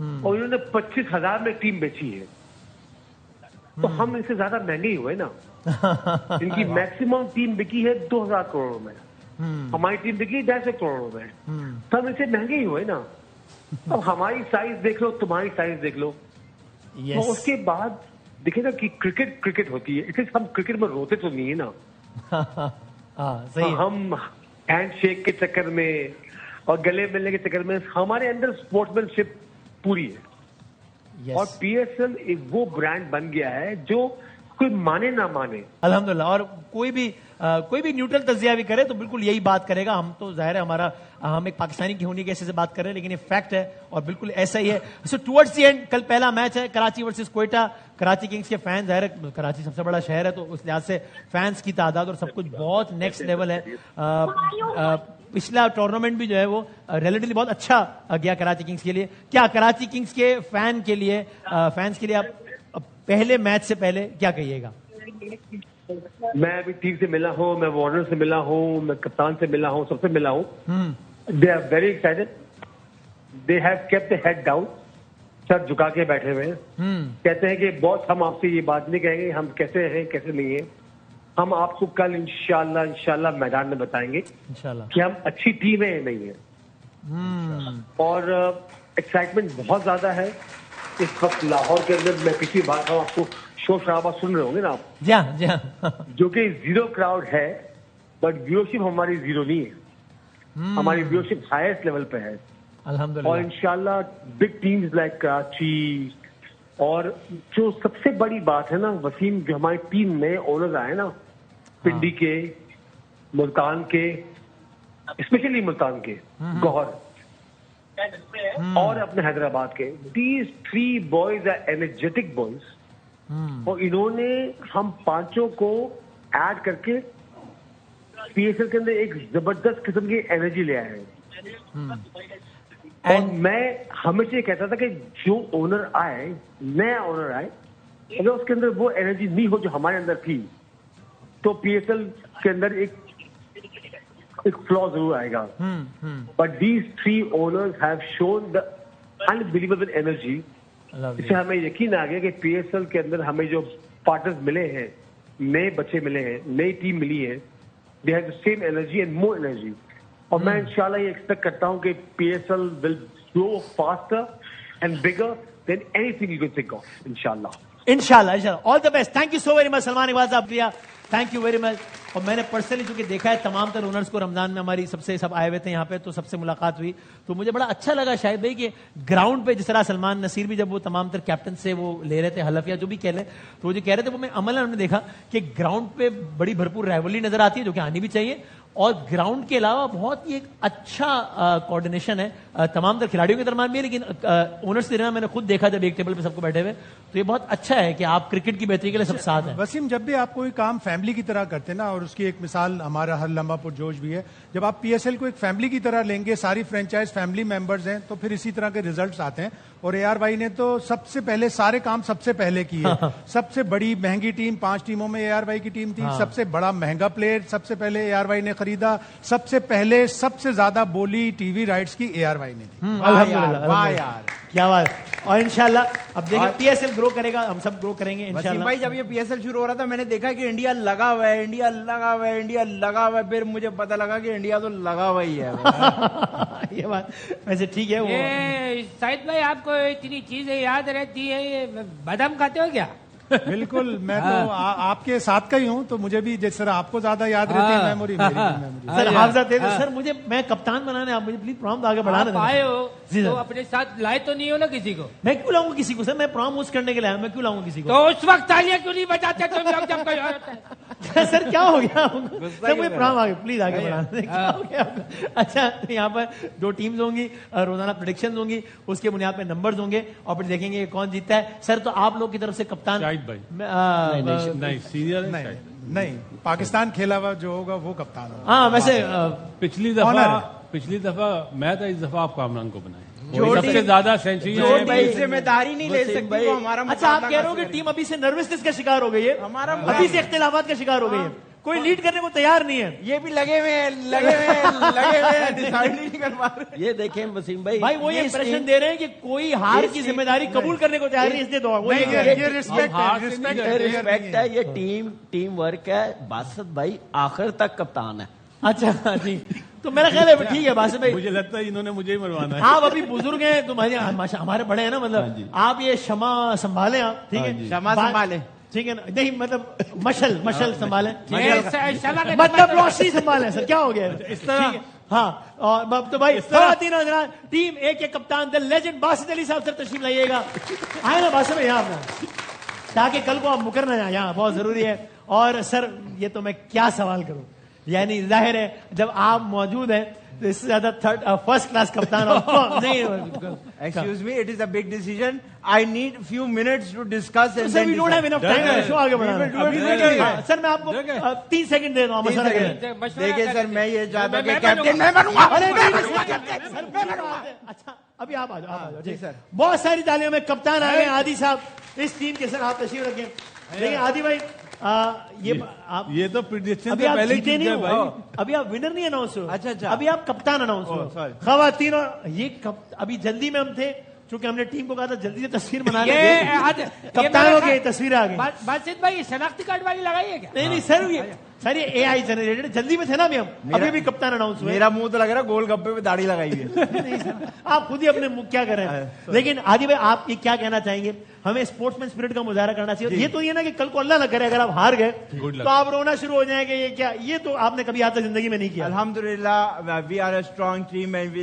और इन्होंने 25,000 में टीम बेची है, तो हम इनसे ज्यादा महंगे ही हुए ना। इनकी मैक्सिमम टीम बिकी है 2,000 करोड़ में, हमारी टीम बिकी 250 करोड़ में, तो हम इनसे महंगे ही हुए ना। अब हमारी साइज देख लो, तुम्हारी साइज देख लो। तो उसके बाद देखिए ना कि क्रिकेट होती है, इसलिए हम क्रिकेट में रोते तो नहीं है ना। सही। हम हैंड शेक के चक्कर में और गले मिलने के चक्कर में हमारे अंदर स्पोर्ट्समैनशिप पूरी है। और पीएसएल एक वो ब्रांड बन गया है जो कोई माने ना माने, अल्हम्दुलिल्लाह। और कोई भी न्यूट्रल तज्जिया भी करे तो बिल्कुल यही बात करेगा। हम तो जाहिर है हम एक पाकिस्तानी की होने के ऐसे से बात कर रहे हैं, लेकिन ये फैक्ट है और बिल्कुल ऐसा ही है। सो टुवर्ड्स द एंड कल पहला मैच है कराची वर्सेस क्वेटा। कराची किंग्स के फैंस, जाहिर है कराची सबसे बड़ा शहर है तो उस लिहाज से फैंस की तादाद और सब कुछ बहुत नेक्स्ट लेवल है। पिछला टूर्नामेंट भी जो है वो रिलेटिवली बहुत अच्छा गया कराची किंग्स के लिए। क्या कराची किंग्स के फैंस के लिए आप पहले मैच से पहले क्या कहिएगा? मैं अभी टीम से मिला हूँ, मैं वार्नर से मिला हूँ, मैं कप्तान से मिला हूँ, सबसे मिला हूँ। They are very excited, they have kept the head down, सर झुका के बैठे हुए हैं। कहते हैं कि बॉस हम आपसे ये बात नहीं कहेंगे हम कैसे हैं कैसे नहीं है, हम आपको कल इंशाल्लाह मैदान में बताएंगे कि हम अच्छी टीम है या नहीं है। और एक्साइटमेंट बहुत ज्यादा है इस वक्त लाहौर के अंदर। मैं पिछली बात आपको शोर शराबा सुन रहे होंगे ना आप, जी हाँ जी हाँ, जो कि 0 क्राउड है, बट व्यूअरशिप हमारी 0 नहीं है, हमारी व्यूअरशिप हाईएस्ट लेवल पे है। और अल्हम्दुलिल्लाह। इंशाल्लाह बिग टीम्स लाइक कराची, और जो सबसे बड़ी बात है ना वसीम, जो हमारी टीम में ओनर्स आए ना, पिंडी के, मुल्तान के, स्पेशली मुल्तान के, गौहर और अपने हैदराबाद के, these 3 boys are energetic boys, और इन्होंने हम 5 को ऐड करके पीएसएल के अंदर एक जबरदस्त किस्म की एनर्जी ले आए हैं। और मैं हमेशा ये कहता था कि जो ओनर आए, नया ओनर आए, अगर उसके अंदर वो एनर्जी नहीं हो जो हमारे अंदर थी, तो पीएसएल के अंदर एक फ्लॉ जरूर आएगा। But these 3 owners have shown the unbelievable energy, इससे हमें यकीन आ गया कि पीएसएल के अंदर हमें जो पार्टनर्स मिले हैं, नए बच्चे मिले हैं, नई टीम मिली है, they have the same energy and more energy. और मैं इंशाल्लाह ये एक्सपेक्ट करता हूं कि PSL will grow faster and bigger than anything you can think of, इंशाल्लाह। इंशाल्लाह all the best. Thank you so very much Salman Iqbal साहब, प्रिया, थैंक यू वेरी मच। और मैंने पर्सनली चूंकि देखा है तमाम तर ओनर्स को, रमजान में हमारी सबसे सब आए हुए थे यहाँ पे, तो सबसे मुलाकात हुई, तो मुझे बड़ा अच्छा लगा शायद भाई कि ग्राउंड पे जिस तरह सलमान नसीर भी जब वो तमाम तर कैप्टन से वो ले रहे थे हलफ या जो भी कह लें, तो वो जो कह रहे थे वो मैं अमलन हमने देखा कि ग्राउंड पे बड़ी भरपूर राइवलरी नजर आती है, जो कि आनी भी चाहिए, और ग्राउंड के अलावा बहुत ही एक अच्छा कोऑर्डिनेशन है तमाम तर खिलाड़ियों के दरमियान भी, लेकिन ओनर्स के दरमियान मैंने खुद देखा जब एक टेबल पे सबको बैठे हुए, तो ये बहुत अच्छा है कि आप क्रिकेट की बेहतरी के लिए सब साथ हैं। वसीम, जब भी आप कोई काम फैमिली की तरह करते हैं ना, और उसकी एक मिसाल हमारा हर लम्हा पुरजोश भी है, जब आप पीएसएल को एक फैमिली की तरह लेंगे, सारी फ्रेंचाइज फैमिली मेंबर्स हैं, तो फिर इसी तरह के रिजल्ट्स आते हैं। और एआर भाई ने तो सबसे पहले सारे काम सबसे पहले किए। सबसे बड़ी महंगी टीम 5 टीमों में एआर भाई की टीम थी। सबसे बड़ा महंगा प्लेयर सबसे पहले एआर भाई ने खरीदा। सबसे पहले सबसे ज्यादा बोली टीवी राइट्स की एआर भाई ने थी। वाह यार, क्या बात। और इंशाल्लाह अब देखिए पीएसएल ग्रो करेगा, हम सब ग्रो करेंगे इंशाल्लाह। भाई जब ये पीएसएल शुरू हो रहा था, मैंने देखा कि इंडिया लगा हुआ है, इंडिया लगा हुआ है, इंडिया लगा हुआ है, फिर मुझे पता लगा कि इंडिया तो लगा हुआ ही है। ये बात वैसे ठीक है। ये शाहिद भाई, आपको इतनी चीजें याद रहती है, ये बादाम खाते हो क्या? बिल्कुल, मैं तो आपके साथ का ही हूँ, तो मुझे भी जिस तरह आपको ज्यादा याद रहती है मेमोरी, मेरी मेमोरी। सर हाफिजा थे सर, मुझे मैं कप्तान बनाने, आप मुझे प्लीज प्रॉम्प्ट आगे बढ़ाना। आए हो तो अपने साथ लाए तो नहीं हो ना किसी को? मैं क्यों लाऊंगा किसी को सर, मैं प्रॉम्प्ट करने के लिए आया, मैं क्यों लाऊंगा किसी को? तो उस वक्त तालियां क्यों नहीं बजाते तुम लोग जब कोई होता है? सर क्या हो गया सर, मुझे प्रॉम्प्ट आगे प्लीज आगे बढ़ाना। क्या हो गया? अच्छा, यहाँ पर 2 टीम्स होंगी, रोजाना प्रेडिक्शन होंगी, उसके बुनियाद पे नंबर्स होंगे, और फिर देखेंगे कौन जीतता है। सर तो आप लोग की तरफ से कप्तान शाहिद भाई नहीं सीनियर नहीं, पाकिस्तान खेला हुआ जो होगा वो कप्तान होगा। हाँ वैसे पिछली दफा मैं था, इस दफा आप कामरान को बनाए, सबसे ज्यादा सेंचुरी जिम्मेदारी नहीं ले सकती वो हमारा। अच्छा, आप कह रहे हो कि टीम अभी से नर्वसनेस का शिकार हो गई है, हमारा अभी से इख्तिलाफात का शिकार हो गई है, कोई लीड करने को तैयार नहीं है। ये भी लगे हुए हैं डिसाइड नहीं कर पा रहे। ये देखें वसीम भाई, वो ये इंप्रेशन दे रहे हैं कि कोई हार की जिम्मेदारी कबूल करने को तैयार नहीं, इसलिए दो ये रिस्पेक्ट है, ये टीम वर्क है। बासत भाई आखिर तक कप्तान है। अच्छा जी, तो मेरा ख्याल है ठीक है बासत भाई, मुझे लगता है इन्होंने मुझे ही मरवाना है। आप अभी बुजुर्ग हैं, तुम्हारे हमारे बड़े हैं ना, मतलब आप ये क्षमा संभालें, आप ठीक है, क्षमा संभालें, ठीक है ना? नहीं मतलब मशल संभालें, मतलब रोशनी संभालें। सर क्या हो गया इस तरह? हाँ, और तो भाई तीनों टीम एक कप्तान द लेजेंड बासित अली साहब, सर तशरीफ लाइएगा। आए ना बासित भाई यहाँ अपना, ताकि कल को आप मुकर ना जाए, यहाँ बहुत जरूरी है। और सर ये तो मैं क्या सवाल करूं, यानी जाहिर है जब आप मौजूद हैं तो इससे ज्यादा फर्स्ट क्लास कप्तान नहीं। Excuse me, it is a big decision, I need few minutes to discuss and sir we don't have enough time show आगे बढ़ाना। सर मैं आपको 3 सेकंड दे दूं मशवरा करें। देखिए सर, मैं ये चाहता हूं कि कैप्टन मैं बनूंगा। अच्छा अभी आप आ जाओ जी सर। बहुत सारी तालियों में कप्तान आ गए आदि साहब इस टीम के। सर आप तशरीफ रखें। देखिए आदि भाई, ये तो प्रेडिक्शन अभी आप जीते नहीं हो, अभी आप विनर नहीं अनाउंस हो। अच्छा, अभी आप कप्तान अनाउंस हो। खवातीन और ये अभी जल्दी में हम थे, क्योंकि हमने टीम को कहा था जल्दी से तस्वीर बना लेंगे, कप्तानों की तस्वीर आ गई। बासित भाई शनाख्ती कार्ड वाली लगाई है क्या? नहीं सर, ये سر یہ اے آئی جنریٹڈ, جلدی میں تھے نا ابھی ابھی کپتان اناؤنس ہوئے. میرا منہ تو لگ رہا ہے گول گپے پہ داڑھی لگائی ہوئی ہے. آپ خود ہی اپنے منہ کیا کر رہے ہیں. لیکن عادی بھائی آپ یہ کیا کہنا چاہیں گے؟ ہمیں اسپورٹس مین اسپرٹ کا مظاہرہ کرنا چاہیے. یہ تو یہ نا کہ کل کو اللہ نہ کرے اگر آپ ہار گئے تو آپ رونا شروع ہو جائیں گے. یہ کیا, یہ تو آپ نے کبھی آج تک زندگی میں نہیں کیا. الحمدللہ we are a strong team and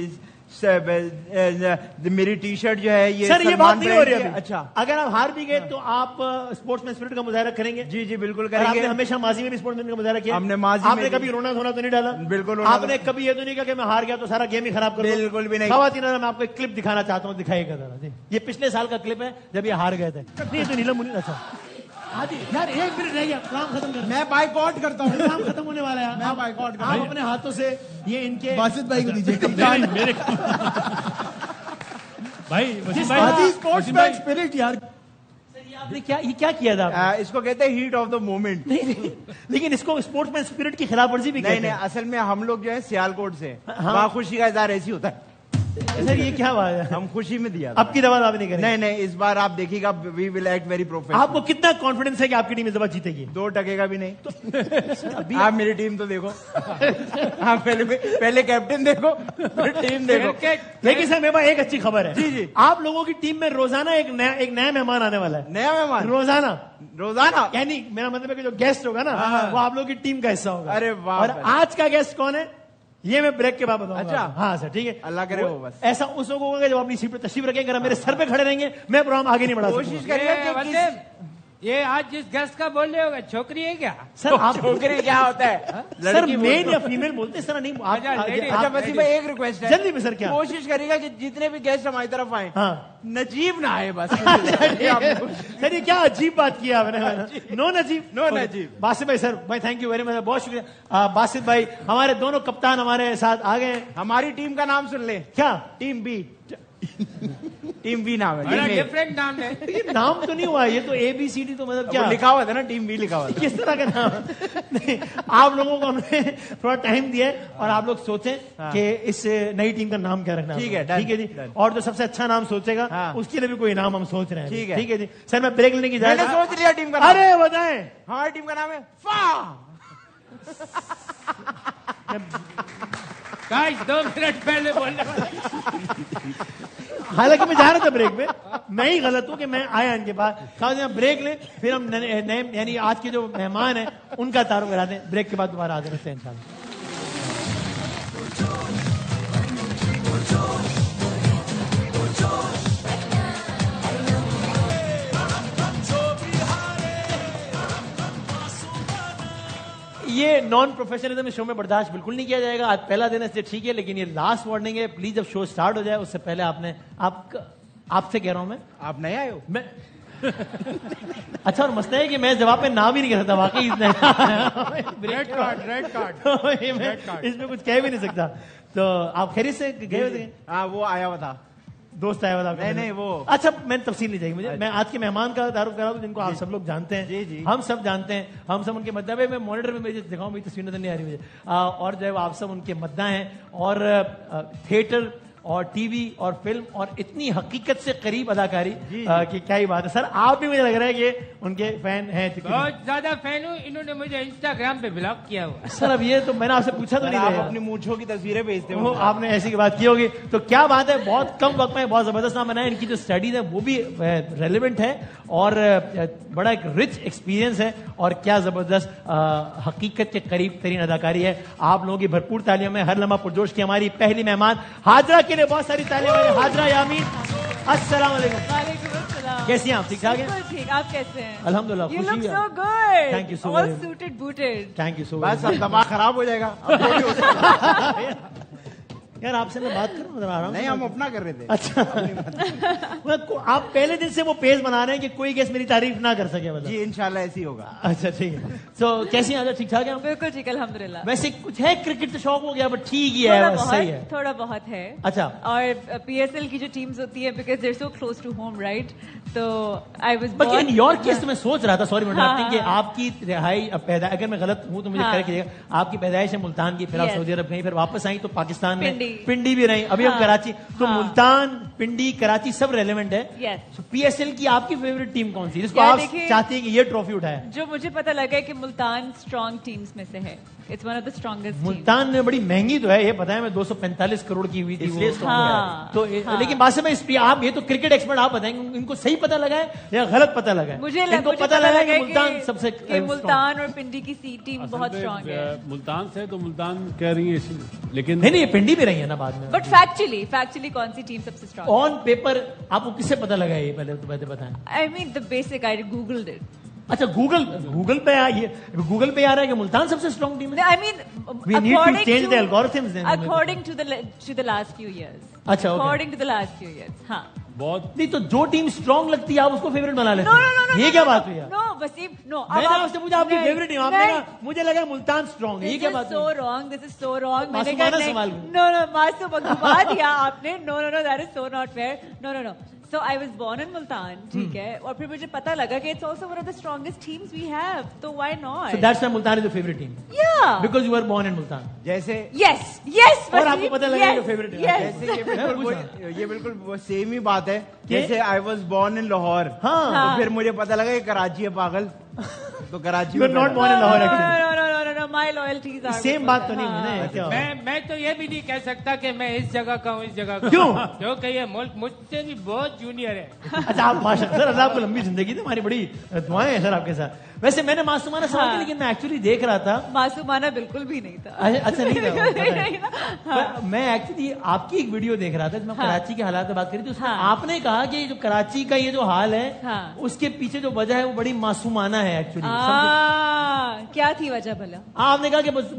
میری ٹی شرٹ جو ہے یہ سر یہ بات نہیں ہو رہی ہے. اچھا اگر آپ ہار بھی گئے تو آپ اسپورٹس مین اسپرٹ کا مظاہرہ کریں گے؟ جی جی بالکل کریں آپ گے. نے ہمیشہ ماضی میں بھی اسپورٹس مین کا مظاہرہ کیا. ہم نے ماضی آپ نے کبھی رونا دھونا تو نہیں ڈالا؟ بالکل. آپ نے کبھی یہ تو نہیں کہا کہ میں ہار گیا تو سارا گیم ہی خراب کر دوں؟ بالکل بھی نہیں. خواتین میں آپ کو ایک کلپ دکھانا چاہتا ہوں, دکھائیے گا ذرا. یہ پچھلے سال کا کلپ ہے جب یہ ہار گئے تھے. نہیں تو نیلم منیر. اچھا یار ایک منٹ رہ گیا, کام ختم کر. میں بائیکاٹ کرتا ہوں, کام ختم ہونے والا ہے. میں بائیکاٹ کرتا آپ ہوں. اپنے ہاتھوں سے یہ ان کے باسط بھائی کو دیجیے میرے بھائی اسپورٹس مین اسپرٹ یار. آپ نے کیا کیا تھا؟ اس کو کہتے ہیں ہیٹ آف دا مومنٹ. لیکن اس کو اسپورٹس مین اسپرٹ کی خلاف ورزی بھی کہتے ہیں. نہیں اصل میں ہم لوگ جو ہے سیالکوٹ سے, وہاں خوشی کا اظہار ایسی ہوتا ہے. سر یہ کیا بات ہے؟ ہم خوشی میں دیا. اب کی دفعہ آپ نہیں کریں؟ نہیں اس بار آپ دیکھیے گا وی ول ایکٹ ویری پروفیشنل. آپ کو کتنا کانفیڈنس ہے کہ آپ کی ٹیم اس دفعہ جیتے گی؟ 2% کا بھی نہیں. آپ میری ٹیم تو دیکھو, آپ پہلے کیپٹن دیکھو ٹیم دیکھو. لیکن سر میرے پاس ایک اچھی خبر ہے. جی آپ لوگوں کی ٹیم میں روزانہ ایک نیا مہمان آنے والا ہے. نیا مہمان روزانہ یعنی میرا مطلب ہے کہ جو گیسٹ ہوگا نا وہ آپ لوگوں کی ٹیم کا حصہ ہوگا. ارے واہ. اور آج کا گیسٹ کون ہے یہ میں بریک کے بعد بتاؤں گا. اچھا ہاں سر ٹھیک ہے. اللہ کرے وہ بس ایسا اس وقت ہوگا جب اپنی سیٹ پہ تشریف رکھیں. اگر میرے سر پہ کھڑے رہیں گے میں پروگرام آگے نہیں بڑھا سکوں. کوشش کریے. یہ آج جس گیسٹ کا بول رہے ہوگا چھوکری ہے کیا؟ سر آپ چھوکری کیا ہوتا ہے؟ سر مین یا فیمیل بولتے سر نہیں. اچھا بس میں ایک ریکویسٹ ہے جلدی میں سر کیا کوشش کرے گا کہ جتنے بھی گیسٹ ہماری طرف آئے نجیب نہ آئے بس. سر یہ کیا عجیب بات کیا آپ نے. نو نجیب. باسط بھائی سر بھائی تھینک یو ویری مچ, بہت شکریہ. باسط بھائی ہمارے دونوں کپتان ہمارے ساتھ آ گئے. ہماری ٹیم کا نام سن لیں. کیا؟ Team B. ٹیم بی نام ہے. ڈفرنٹ نام ہے. یہ نام تو نہیں ہوا, یہ تو اے بی سی ڈی تو مطلب کیا لکھا ہوا تھا نا, ٹیم بی لکھا ہوا تھا. کس طرح کا نام؟ آپ لوگوں کو ہم نے تھوڑا ٹائم دیا ہے اور آپ لوگ سوچیں کہ اس نئی ٹیم کا نام کیا رکھنا. ٹھیک ہے جی. اور جو سب سے اچھا نام سوچے گا اس کے لیے بھی کوئی نام ہم سوچ رہے ہیں. ٹھیک ہے جی. سر میں بریک لینے کی میں نے سوچ لیا ٹیم کا. ارے بتائیں. ہماری ٹیم کا نام ہے فا. 2 منٹ پہلے بولنے حالانکہ میں جا رہا تھا بریک میں, میں ہی غلط ہوں کہ میں آیا ان کے پاس. کہا بریک لیں پھر ہم نئے یعنی آج کے جو مہمان ہیں ان کا تعارف کرا دیں. بریک کے بعد دوبارہ حاضر ہوتے ہیں انشاءاللہ. یہ نان پروفیشنلزم اس شو میں برداشت بالکل نہیں کیا جائے گا. آج پہلا دن ہے اس لیے ٹھیک ہے, لیکن یہ لاسٹ وارننگ ہے. پلیز جب شو سٹارٹ ہو جائے اس سے پہلے آپ سے کہہ رہا ہوں میں, آپ نئے آئے ہو. میں اچھا اور مسئلہ ہے کہ میں جواب پہ نام ہی نہیں کہہ سکتا. واقعی ریڈ کارڈ اس میں کچھ کہہ بھی نہیں سکتا. تو آپ خیریت سے گئے ہوئے تھے؟ ہاں وہ آیا ہوا تھا, دوست آیا ہوا تھا. نہیں وہ اچھا میں تفصیل نہیں چاہیے مجھے. میں آج کے مہمان کا تعارف کرا دوں جن کو آپ سب لوگ جانتے ہیں. جی ہم سب جانتے ہیں, ہم سب ان کے مداح. میں مانیٹر میں مجھے دکھاؤں, میری تصویر نظر نہیں آ رہی مجھے. اور جو ہے وہ آپ سب ان کے مداح ہیں. اور تھیٹر اور ٹی وی اور فلم اور اتنی حقیقت سے قریب اداکاری کہ کیا ہی بات ہے. سر آپ بھی مجھے لگ رہا ہے کہ ان کے فین ہیں. بہت زیادہ فین ہوں. انہوں نے مجھے انسٹاگرام پہ بلاک کیا ہوا. سر اب یہ تو میں نے آپ سے پوچھا تو نہیں, آپ اپنی مونچھوں کی تصویریں بھیجتے ہو, آپ نے ایسی کی بات کی ہوگی. تو کیا بات ہے, بہت کم وقت میں بہت زبردست نام بنایا. ان کی جو اسٹڈیز ہے وہ بھی ریلیونٹ ہے اور بڑا ایک رچ ایکسپیرینس ہے اور کیا زبردست حقیقت کے قریب ترین اداکاری ہے. آپ لوگوں کی بھرپور تعلیم میں ہر لمحہ پرجوش کی ہماری پہلی مہمان حاجرہ کے لیے بہت ساری تعلیم. حاجرہ یامین, السلام علیکم. وعلیکم السلام. کیسی ہیں آپ؟ ٹھیک ٹھاک ہیں؟ ٹھیک. آپ کیسے ہیں؟ الحمدللہ. You look خوشی ہے. so good. Thank you so All much. suited booted. Thank you so بس much. اب دماغ خراب ہو جائے گا. یار آپ سے میں بات کروں ذرا آرام سے. نہیں ہم اپنا کر رہے تھے. اچھا آپ پہلے دن سے وہ پیز بنا رہے ہیں کہ کوئی گیس میری تعریف نہ کر سکے. جی انشاءاللہ ایسے ہی ہوگا. اچھا ٹھیک ہے. تو کیسی ہیں؟ ٹھیک ٹھاک ہے؟ بالکل ٹھیک الحمدللہ. ویسے کچھ ہے کرکٹ سے شوق ہو گیا بٹ ٹھیک ہی ہے, صحیح ہے, تھوڑا بہت ہے. اچھا. اور پی ایس ایل کی جو ٹیمز ہوتی ہے because they are so close to home right, تو I was but in your case میں سوچ رہا تھا, سوری کہ آپ کی رہائی اگر میں غلط ہوں تو مجھے کریکٹ کیجیے گا, آپ کی پیدائش ہے ملتان کی, پھر آپ سعودی عرب گئی, پھر واپس آئی تو پاکستان میں پنڈی بھی رہی, ابھی ہم کراچی, تو ملتان, پنڈی, کراچی سب ریلیونٹ ہے. پی ایس ایل کی آپ کی فیوریٹ ٹیم کون سی جس کو آپ چاہتے ہیں کہ یہ ٹرافی اٹھائے؟ جو مجھے پتا لگا ہے کہ ملتان اسٹرانگ ٹیمز میں سے ہے. It's one of the strongest teams. Multan میں بڑی مہنگی تو ہے, یہ پتا ہے میں 245 کروڑ کی ہوئی تھی تو, لیکن بات میں آپ یہ تو کرکٹ ایکسپرٹ, آپ بتائیں گے ان کو صحیح پتا لگا ہے یا غلط پتا لگا ہے؟ مجھے پتا لگا ہے کہ ملتان سب سے, ملتان اور پنڈی کی سی ٹیم بہت اسٹرانگ ہے. ملتان سے تو ملتان کہہ رہی ہے, لیکن نہیں یہ پنڈی بھی رہی ہے نا بعد میں. بٹ فیکچولی کون سی ٹیم سب سے اسٹرانگ آن پیپر آپ کو کس سے پتا لگا ہے؟ یہ پہلے بتائیں. I mean the basic, I googled it. اچھا گوگل پہ آ رہا ہے کہ ملتان سب سے اسٹرانگ ٹیم ہے. I mean according to the last few years. اچھا according to the last few years. ہاں بہت نہیں تو جو ٹیم اسٹرانگ لگتی ہے آپ اس کو فیوریٹ بنا لیتے ہیں. یہ کیا بات ہوئی؟ نو وسیم نو, میں نے آپ سے پوچھا آپ کی فیوریٹ ٹیم, آپ نے کہا مجھے لگا ملتان اسٹرانگ ہے. یہ کیا بات ہے؟ سو رانگ, دس از سو رانگ. میں نے معصومانہ کہا سوال. نو معصوم گھما دیا آپ نے. No that is so not fair. No So I was born in Multan, ٹھیک ہے, اور پھر مجھے پتا لگا کہ it's also one of the strongest teams we have. So why not? So that's why Multan is your favorite team. Yeah. Because you were born in Multan. جیسے yes. اور آپ کو پتا لگا your favorite team. جیسے یہ بالکل same ہی بات ہے جیسے I was born in Lahore. تو پھر مجھے پتا لگا کہ کراچی ہے پاگل, تو Karachi. You were not born in Lahore actually. No, my loyalties are. Same بات تو نہیں ہے. میں تو یہ بھی نہیں کہہ سکتا کہ میں اس جگہ کا ہوں اس جگہ کا. کیوں؟ کیونکہ یہ ملک مجھ سے بھی بہت جونیئر ہے. اچھا آپ ماشاء اللہ سر, آپ کو لمبی زندگی تھی, ہماری بڑی دعائیں ہیں سر آپ کے ساتھ. ویسے میں نے معصومانہ سوال کیا, لیکن میں ایکچولی دیکھ رہا تھا. معصومانہ بالکل بھی نہیں تھا. اچھا نہیں تھا. میں ایکچولی آپ کی ایک ویڈیو دیکھ رہا تھا جس میں کراچی کے حالات میں بات کری تھی. اس میں آپ نے کہا کہ جو کراچی کا یہ جو حال ہے اس کے پیچھے جو وجہ ہے وہ بڑی معصومانہ ہے ایکچولی. کیا تھی وجہ بھلا؟ آپ نے کہا کہ بس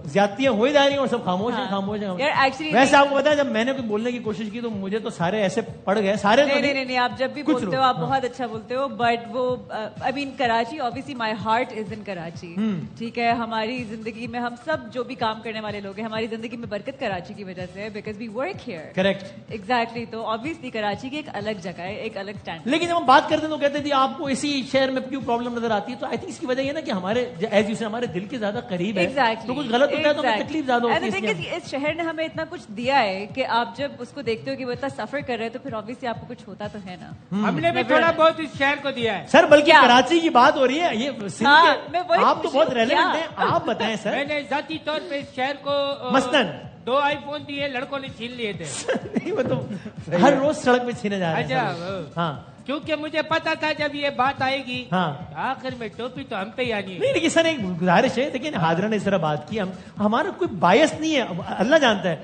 زیادتیاں ہو ہی جا رہی ہیں اور سب خاموش ہیں. ویسے آپ کو پتا ہے جب میں نے کوئی بولنے کی کوشش کی تو مجھے تو سارے ایسے پڑ گئے سارے. نہیں آپ جب بھی بولتے ہو آپ بہت اچھا بولتے ہو, بٹ وہ آئی مین Karachi obviously my heart is in Karachi. ٹھیک ہے, ہماری زندگی میں ہم سب جو بھی کام کرنے والے لوگ ہیں ہماری زندگی میں برکت کراچی کی وجہ سے ہے, because we work here. Correct, exactly. تو obviously کراچی کی ایک الگ جگہ ہے, ایک الگ اسٹینڈ. لیکن جب ہم بات کرتے ہیں تو کہتے ہیں آپ کو اسی شہر میں کیوں پرابلم نظر آتی ہے, تو آئی تھنک اس کی وجہ یہ نا کہ ہمارے ایز یو سے ہمارے دل کے زیادہ قریب ہے. تو کچھ غلط ہوتا ہے تو ہمیں تکلیف زیادہ ہوتی ہے. اس شہر نے ہمیں اتنا کچھ دیا ہے کہ آپ جب اس کو دیکھتے ہو کہ وہ اتنا سفر کر رہے ہیں تو پھر obviously آپ کو کچھ ہوتا تو ہے نا. ہم نے بھی تھوڑا بہت اس شہر کو دیا ہے سر, بلکہ کراچی کی بات ہو رہی ہے. یہ آپ تو بہت ریلیونٹ ہیں, آپ بتائیں سر. میں نے ذاتی طور پہ اس شہر کو مثلاً 2 آئی فون دیے, لڑکوں نے چھین لیے تھے. نہیں وہ تو ہر روز سڑک پہ چھینے جا رہے ہیں. ہاں کیونکہ مجھے پتا تھا جب یہ بات آئے گی آخر میں ٹوپی تو ہم پہ ہی آنی ہے. نہیں لیکن سر ایک گزارش ہے, لیکن حاضرہ نے اس طرح بات کی, ہمارا کوئی بایس نہیں ہے, اللہ جانتا ہے.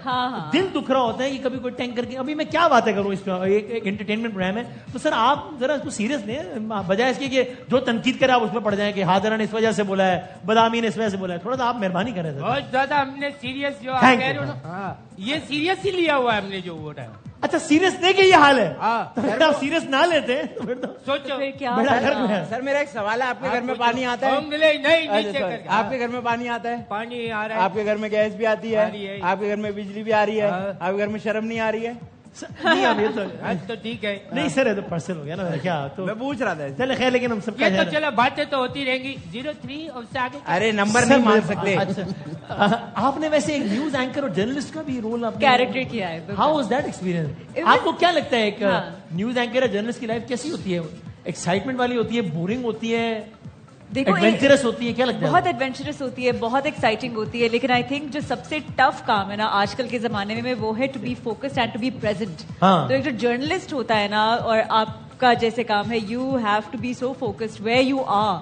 دل دکھ رہا ہوتا ہے کہ کبھی کوئی ٹینکر کی, ابھی میں کیا باتیں کروں, اس پہ ایک انٹرٹینمنٹ پروگرام ہے, تو سر آپ ذرا اس کو سیریس لیں, بجائے اس کے کہ جو تنقید کرے آپ اس میں پڑ جائیں کہ حاضرہ نے اس وجہ سے بولا ہے, بدامی نے اس وجہ سے بولا ہے. تھوڑا سا آپ مہربانی کریں سر. بہت زیادہ ہم نے سیریس جو کہہ رہے ہو یہ سیریس ہی لیا ہوا ہے ہم نے جو ووٹ ہے. اچھا سیریس لے کے یہ حال ہے, آپ سیریس نہ لیتے سوچو. سر میرا ایک سوال ہے, آپ کے گھر میں پانی آتا ہے؟ نہیں, آپ کے گھر میں پانی آتا ہے؟ پانی آ رہا ہے. آپ کے گھر میں گیس بھی آتی ہے؟ آپ کے گھر میں بجلی بھی آ رہی ہے؟ آپ کے گھر میں شرم نہیں آ رہی ہے؟ تو ٹھیک ہے. نہیں سر, تو پرسنل ہو گیا نا, کیا تو میں پوچھ رہا تھا. چلے خیر, لیکن ہم سب کا تو چلو باتیں تو ہوتی رہیں گی. 03 اور سے آگے. ارے نمبر نہیں مان سکتے. آپ نے ویسے ایک نیوز اینکر اور جرنلسٹ کا بھی رول آپ کیریکٹر کیا ہے. How was that experience? آپ کو کیا لگتا ہے ایک نیوز اینکر اور جرنلسٹ کی لائف کیسی ہوتی ہے؟ ایکسائٹمنٹ والی ہوتی ہے, بورنگ ہوتی ہے, ایڈونچرس ہوتی ہے, کیا لگتا ہے؟ بہت ایڈونچرس ہوتی ہے, بہت ایکسائٹنگ ہوتی ہے, لیکن آئی تھنک جو سب سے ٹف کام ہے نا آج کل کے زمانے میں وہ ہے to be focused and to be present. تو ایک جو جرنلسٹ ہوتا ہے نا, اور آپ کا جیسے کام ہے, you have to be so focused where you are,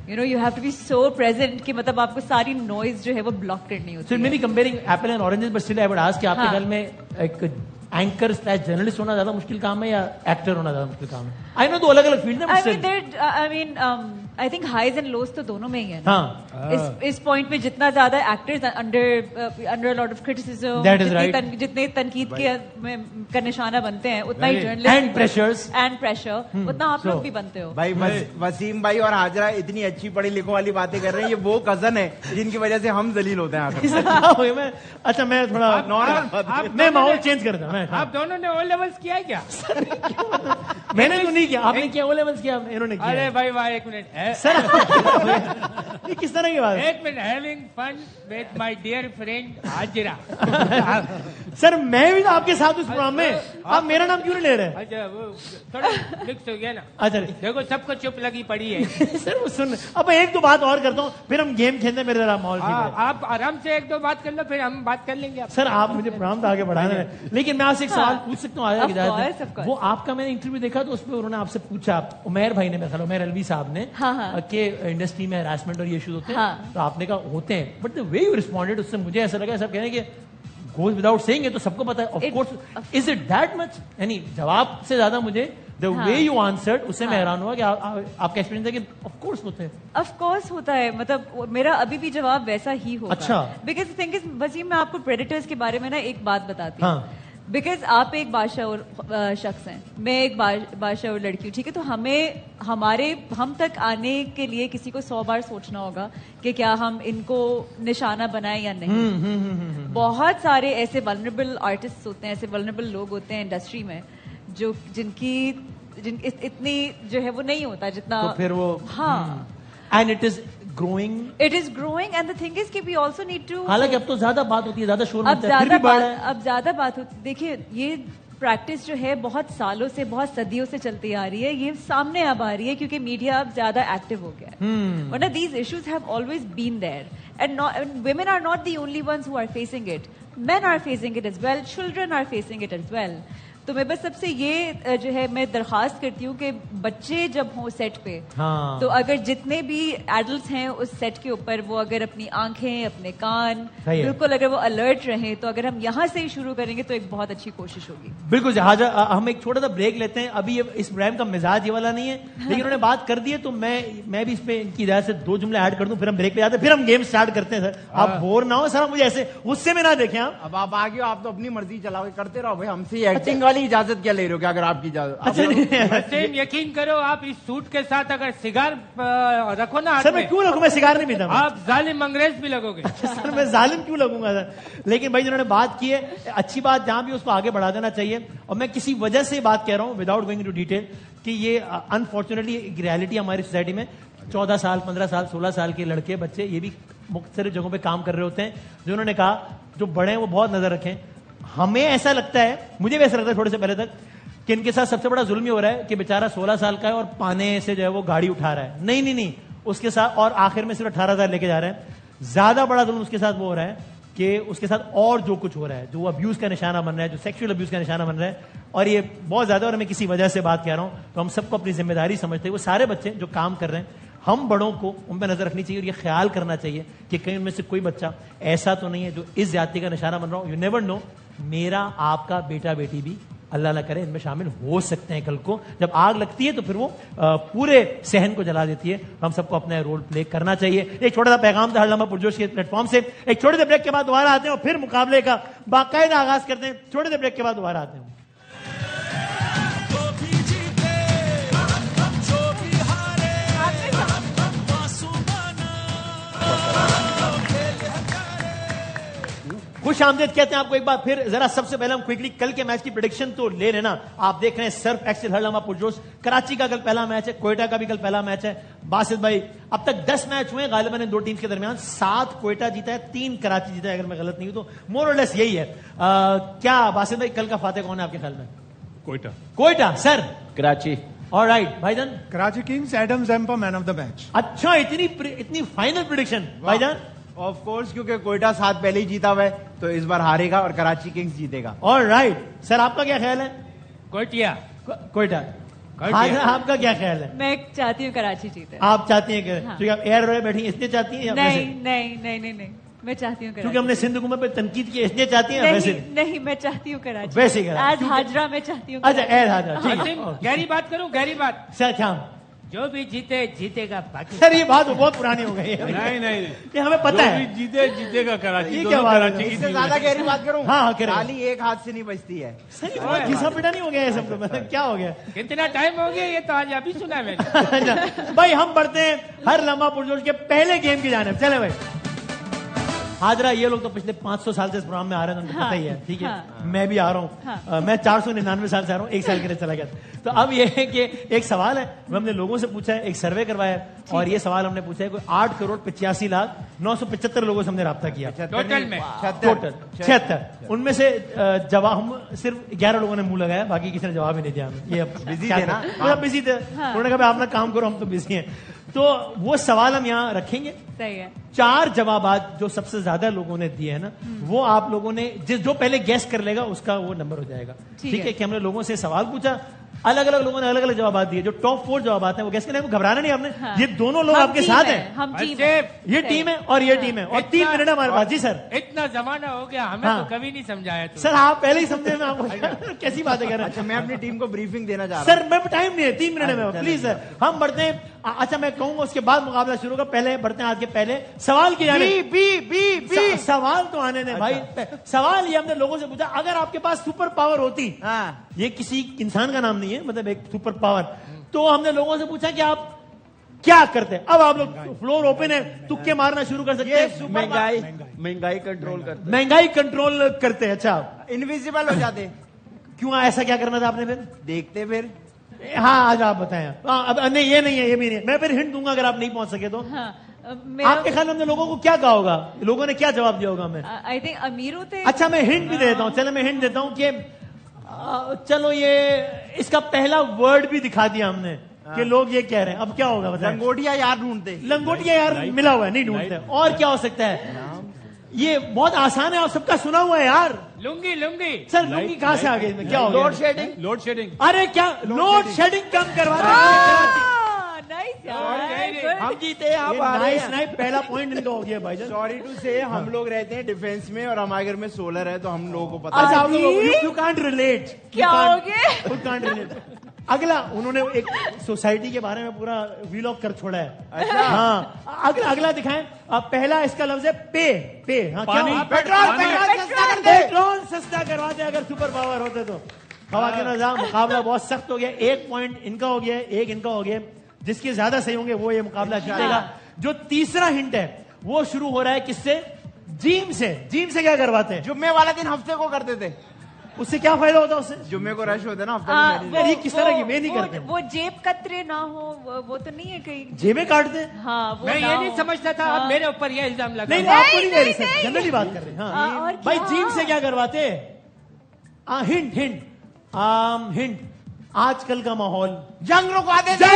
you know you have to be so present کہ مطلب آپ کو ساری نوائز جو ہے وہ بلاک کرنی ہوتی ہے. میری comparing apple and oranges, but still I would ask کہ آپ کے گھر میں ایک اینکر سلیش جرنلسٹ ہونا زیادہ مشکل کام ہے یا ایکٹر ہونا زیادہ مشکل کام ہے؟ آئی نو دو الگ الگ فیلڈ ہیں. I think highs and lows تو دونوں میں ہی ہے نا. اس پوائنٹ پہ جتنا زیادہ actors under lot of criticism, جتنے تنقید کا نشانہ بنتے ہیں, اتنا ہی جرنلسٹ اینڈ پریشر اتنا آپ لوگ بھی بنتے ہو. بھائی وسیم بھائی اور حاجرہ اتنی اچھی پڑھی لکھوں والی باتیں کر رہے ہیں, یہ وہ کزن ہے جن کی وجہ سے ہم ذلیل ہوتے ہیں. اچھا میں تھوڑا میں ماحول چینج کرتا ہوں. खान। आप दोनों ने ओ लेवल्स किया है क्या? मैंने तो नहीं किया, आपने किया? ओ लेवल्स किया, इन्होंने किया। अरे भाई वाह, एक मिनट सर ये किस तरह की बात है? एक minute, having fun with my dear friend Hajira. Sir मैं भी तो आपके साथ उस प्रोग्राम में, आप मेरा नाम क्यों नहीं ले रहे? अच्छा वो थोड़ा मिक्स हो गया ना। अच्छा देखो सबको चुप लगी पड़ी है। सर वो सुन, अब एक दो बात और करता हूँ, फिर हम गेम खेलते हैं, मेरे जरा माहौल ठीक है। आप आराम से एक दो बात कर लो, फिर हम बात कर लेंगे। सर आप मुझे प्रोग्राम तो आगे बढ़ाना है, लेकिन मैं आपसे एक सवाल पूछ सकता हूँ? आया कि वो आपका मैंने इंटरव्यू देखा तो उसमें उन्होंने आपसे पूछा, उमैर भाई ने, मेरा उमैर अलवी साहब ने, कि इंडस्ट्री में हैरासमेंट और ये इश्यूज होते हैं, तो आपने कहा होते हैं, but the way you responded, उससे मुझे ऐसा लगा सब कह रहे हैं कि goes without saying, ये तो सबको पता है, of course, is it that much? यानी जवाब से ज्यादा मुझे the way you answered, उससे मैं हैरान हुआ कि आपका एक्सपीरियंस है कि of course होते हैं। Of course होता है, मतलब मेरा अभी भी जवाब वैसा ही होगा। अच्छा। Because the thing is, Wasim मैं आपको प्रेडेटर्स के बारे में ना एक बात बताती हूँ। हाँ। बिकॉज आप एक बादशाह शख्स हैं, मैं एक बादशाह और लड़की हूँ, ठीक है? तो हमें हम तक आने के लिए किसी को 100 बार सोचना होगा कि क्या हम इनको निशाना बनाएं या नहीं। बहुत सारे ऐसे वल्नरेबल आर्टिस्ट होते हैं, ऐसे वल्नरेबल लोग होते हैं इंडस्ट्री में जो इतनी जो है वो नहीं होता जितना, तो फिर वो and it is growing and the thing is कि वी आल्सो नीड टू, हालांकि अब तो ज्यादा बात होती है, ज्यादा शोर अब ज्यादा बात होती, देखिए ये प्रैक्टिस जो है बहुत सालों से, बहुत सदियों से चलती आ रही है, ये सामने अब आ रही है क्योंकि मीडिया अब ज्यादा एक्टिव हो गया है। वरना these issues have always been there and women are not the only ones who are facing it, men are facing it as well, children are facing it as well। तो मैं बस सबसे ये जो है मैं दरखास्त करती हूँ कि बच्चे जब हों सेट पे, तो अगर जितने भी एडल्ट्स हैं उस सेट के ऊपर, वो अगर अपनी आंखें, अपने कान बिल्कुल अगर वो अलर्ट रहें, तो अगर हम यहाँ से ही शुरू करेंगे तो एक बहुत अच्छी कोशिश होगी। बिल्कुल जहाजा, हम एक छोटा सा ब्रेक लेते हैं। अभी इस प्रोग्राम का मिजाज ये वाला नहीं है, लेकिन उन्होंने बात कर दी है तो मैं भी इसमें इनकी इजाजत से 2 जुमले ऐड कर दूं, फिर हम ब्रेक पे जाते हैं, फिर हम गेम स्टार्ट करते हैं। सर आप बोर ना हो सर, मुझे ऐसे गुस्से में ना देखें आप। अब आप आगे आप तो अपनी मर्जी चलाओगे, करते रहो भाई, हमसे एक्टिंग वाली इजाजत क्या ले रहे हो? क्या अगर आपकी इजाजत? अच्छा यकीन करो, आप इस सूट के साथ अगर सिगार रखो ना, सर मैं क्यों रखूं? मैं सिगार नहीं पीता। आप जालिम अंग्रेज भी लगोगे। सर मैं जालिम क्यों लगूंगा सर? लेकिन भाई जिन्होंने बात की है, अच्छी बात जहां भी उसको आगे बढ़ा देना चाहिए। और मैं किसी वजह से बात कह रहा हूं विदाउट गोइंग इनटू डिटेल कि ये अनफॉर्चुनेटली एक रियलिटी हमारी सोसाइटी में 14 साल 15 साल 16 साल के लड़के बच्चे ये भी मुख्तलिफ जगहों पे काम कर रहे होते हैं, जो उन्होंने कहा जो बड़े हैं वो बहुत नजर रखें। हमें ऐसा लगता है, मुझे भी ऐसा लगता है थोड़े से पहले तक, कि इनके साथ सबसे बड़ा जुल्म हो रहा है कि बेचारा 16 साल का है और पाने से जो है वो गाड़ी उठा रहा है। नहीं, उसके साथ और आखिर में सिर्फ 18,000 लेके जा रहे हैं। ज्यादा बड़ा जुल्म उसके साथ वो हो रहा है कि उसके साथ और जो कुछ हो रहा है, जो अब्यूज का निशाना बन रहा है, जो सेक्सुअल अब्यूज का निशाना बन रहा है, और ये बहुत ज्यादा, और मैं किसी वजह से बात कह रहा हूं, तो हम सबको अपनी जिम्मेदारी समझते हैं। वो सारे बच्चे जो काम कर रहे हैं, हम बड़ों को उन पर नजर रखनी चाहिए और ये ख्याल करना चाहिए कि कहीं उनमें से कोई बच्चा ऐसा तो नहीं है जो इस जाति का निशाना बन रहा हो। यू नेवर नो, मेरा आपका बेटा बेटी भी अल्लाह ना करे इनमें शामिल हो सकते हैं। कल को जब आग लगती है तो फिर वो पूरे सहन को जला देती है। हम सबको अपना रोल प्ले करना चाहिए। एक छोटा सा पैगाम था हर लम्हा पुरजोश के प्लेटफॉर्म से। एक छोटे से ब्रेक के बाद दोबारा आते हैं और फिर मुकाबले का बाकायदा आगाज करते हैं। छोटे से ब्रेक के बाद दोबारा आते हैं। खुश आमदेद कहते हैं आपको एक बार फिर। जरा सबसे पहले हम क्विकली कल के मैच की प्रेडिक्शन तो ले लेना। आप देख रहे हैं सर्फ एक्सेल हर लम्हा पुरजोश। कराची का कल पहला मैच है, कोयटा का भी कल पहला मैच है। बासित भाई, अब तक 10 मैच हुए गालिबन इन दो टीम्स के दरमियान। 7 कोयटा जीता है, 3 कराची जीता है, अगर मैं गलत नहीं हूं तो मोर और लेस यही है। क्या बासित भाई कल का फातेह कौन है आपके ख्याल में? कोयटा सर। कराची। ऑलराइट भाईजान। Karachi Kings, Adam Zampa man of the match. अच्छा, इतनी फाइनल प्रेडिक्शन भाईजान? ऑफ कोर्स, क्योंकि कोयटा 7 पहले ही जीता हुआ है तो इस बार हारेगा और कराची किंग्स जीतेगा। ऑलराइट सर, आपका क्या ख्याल है? कोयटा। आपका क्या ख्याल है? मैं चाहती हूँ कराची जीते। आप चाहती हैं कि क्योंकि आप एयर रोए बैठी इसलिए चाहती हैं? नहीं, मैं चाहती हूँ क्योंकि हमने सिंध हुकूमत पे तनकीद की इसलिए चाहती हैं? नहीं, मैं चाहती हूँ कराची। वैसे एज हाजरा मैं चाहती हूँ। अच्छा, एज हाजरा, ठीक है। गहरी बात करूँ, गहरी बात सर क्या? जो भी जीतेगा पाकिस्तान। सर ये बात बहुत पुरानी हो गई है। नहीं, ये हमें पता है। जीतेगा कराची। ये क्या बात है? इससे ज्यादा गहरी बात करूं? हाँ, ताली एक हाथ से नहीं बजती है। सर घिसा पिटा नहीं हो गया है सब लोग? मतलब क्या हो गया? कितना टाइम हो गया ये तो आज अभी सुना मैंने। भाई हम बढ़ते हैं हर लम्हा पुरजोश के पहले गेम की जानिब। चले भाई। हाजरा ये लोग तो पिछले 500 साल से इस प्रोग्राम में आ रहे हैं, उनको पता ही है, ठीक है। मैं भी आ रहा हूँ, मैं 499 साल से आ रहा हूँ, 1 साल के लिए चला गया। तो अब ये है कि एक सवाल है, हमने लोगों से पूछा है, एक सर्वे करवाया है, और ये सवाल हमने पूछा है कोई 8,85,975 लोगों से हमने राब्ता किया टोटल में, टोटल 76। उनमें से जवाब हम सिर्फ 11 लोगों ने मुंह लगाया, बाकी किसी ने जवाब ही नहीं दिया हमें। ये बिजी थे ना, थोड़ा बिजी थे, उन्होंने कहा आप अपना काम करो, हम तो बिजी हैं। तो वो सवाल हम यहाँ रखेंगे। सही है। 4 जवाबात जो सबसे ज्यादा लोगों ने दिए है ना, वो आप लोगों ने जो पहले गेस कर लेगा उसका वो नंबर हो जाएगा। ठीक है कि हमने लोगों से सवाल पूछा, अलग अलग लोगों ने अलग अलग जवाब दिए। जो टॉप 4 जवाब हैं वो गेस करने को घबराना नहीं आपने। ये दोनों लोग आपके साथ हैं, हम टीम ये टीम है और ये टीम है, और 3 मिनट हमारे पास। जी सर, इतना जमाना हो गया, हमें तो कभी नहीं समझाया। सर आप पहले ही समझे, मैं आपको कैसी बातें कर रहे हैं। अच्छा, मैं अपनी टीम को ब्रीफिंग देना चाह रहा हूं। सर मैं टाइम नहीं है, 3 मिनट में प्लीज सर, हम बढ़ते हैं। अच्छा मैं कहूंगा उसके बाद मुकाबला शुरू होगा, पहले बढ़ते हैं आज के पहले सवाल की जाने। सवाल तो आने दें भाई। सवाल ये हमने लोगों से पूछा, अगर आपके पास सुपर पावर होती, ये किसी इंसान का नाम नहीं है, मतलब एक सुपर पावर, तो हमने लोगों से पूछा कि आप क्या करते हैं। अब आप लोग फ्लोर ओपन है, तुक्के मारना शुरू कर सकते हैं। महंगाई कंट्रोल करते, महंगाई कंट्रोल करते। अच्छा, इनविजिबल हो जाते। क्यों ऐसा क्या करना था आपने? फिर देखते फिर। हाँ आज आप बताएं। अब नहीं, ये नहीं है, ये भी नहीं है। मैं फिर हिंट दूंगा अगर आप नहीं पहुंच सके तो। आपके ख्याल में हमने लोगों को क्या कहा होगा, लोगों ने क्या जवाब दिया होगा हमें? आई थिंक अमीर होते। अच्छा मैं हिंट भी देता हूँ, चलो मैं हिंट देता हूँ कि चलो ये इसका पहला वर्ड भी दिखा दिया हमने कि लोग ये कह रहे हैं। अब क्या होगा बताएं? लंगोटिया यार ढूंढते। लंगोटिया यार मिला हुआ है, नहीं ढूंढते। और क्या हो सकता है? ये बहुत आसान है और सबका सुना हुआ है यार। लुंगी लुंगी। सर लुंगी कहाँ से आ गई? क्या हो गया? Load shedding. Load shedding. अरे क्या लोड शेडिंग कम करवा रहे? हम जीते, आप आ रहे हैं। नाइस, पहला पॉइंट इनका हो गया भाई। सॉरी टू से, हम लोग रहते हैं डिफेंस में और हमारे घर में सोलर है, तो हम लोगों को पता अच्छा, यू कांट रिलेट। क्या हो गया? You can't relate. अगला उन्होंने एक सोसाइटी के बारे में पूरा व्लॉग कर छोड़ा है। अच्छा हाँ, अगला दिखाएं। पहला इसका लफ्ज है पे। हाँ, पानी, पेट्रोल सस्ता करवाते अगर सुपर पावर होते तो। खवातीन निजाम, मुकाबला बहुत सख्त हो गया। 1 पॉइंट इनका हो गया, 1 इनका हो गया। जिसके ज्यादा सही होंगे वो ये मुकाबला जीतेगा। जो तीसरा हिंट है वो शुरू हो रहा है किससे? जिम से। जिम से क्या करवाते हैं? जुम्मे वाला दिन हफ्ते को करते थे। उससे क्या फायदा होता है? उससे जुम्मे को रश होता है ना हफ्ते में। ये किस तरह की वे नहीं करते? वो जेब कतरे ना हो, वो तो नहीं है कहीं जेबें काटते हैं। हाँ, वो मैं ये नहीं समझता था, अब मेरे ऊपर ये इल्जाम लगा। नहीं, आपको नहीं कह रही सर, जनरली बात कर रहे हैं। हाँ भाई, जिम से क्या करवाते? हिंट आजकल का माहौल जंग रुकवा देते,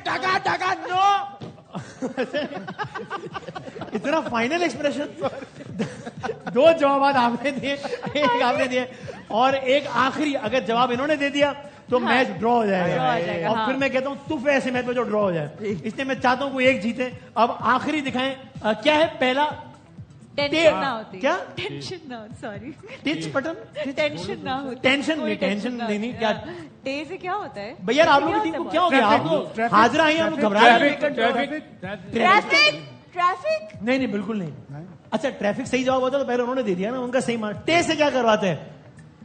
टका नो। इतना फाइनल एक्सप्रेशन। 2 जवाब आपने दिए, एक आपने दिए, और एक आखिरी। अगर जवाब इन्होंने दे दिया तो मैच ड्रॉ हो जाएगा। और फिर मैं कहता हूँ तुफ ऐसे मैच में जो ड्रॉ हो जाए, इसलिए मैं चाहता हूँ कोई एक जीते। अब आखिरी दिखाएं। क्या है पहला? टेंशन ना होती। क्या? टेंशन ना, सॉरी, टिच बटन। टेंशन ना होती। टेंशन नहीं क्या? टे से क्या होता है भैया? आप लोगों की टीम को क्या हो गया? आप लोग हाजिर आई, आप लोग घबरा रहे हैं। ट्रैफिक नहीं, बिल्कुल नहीं। अच्छा, ट्रैफिक सही जवाब होता तो पहले उन्होंने दे दिया ना, उनका सही मार्क। टे से क्या करवाते हैं?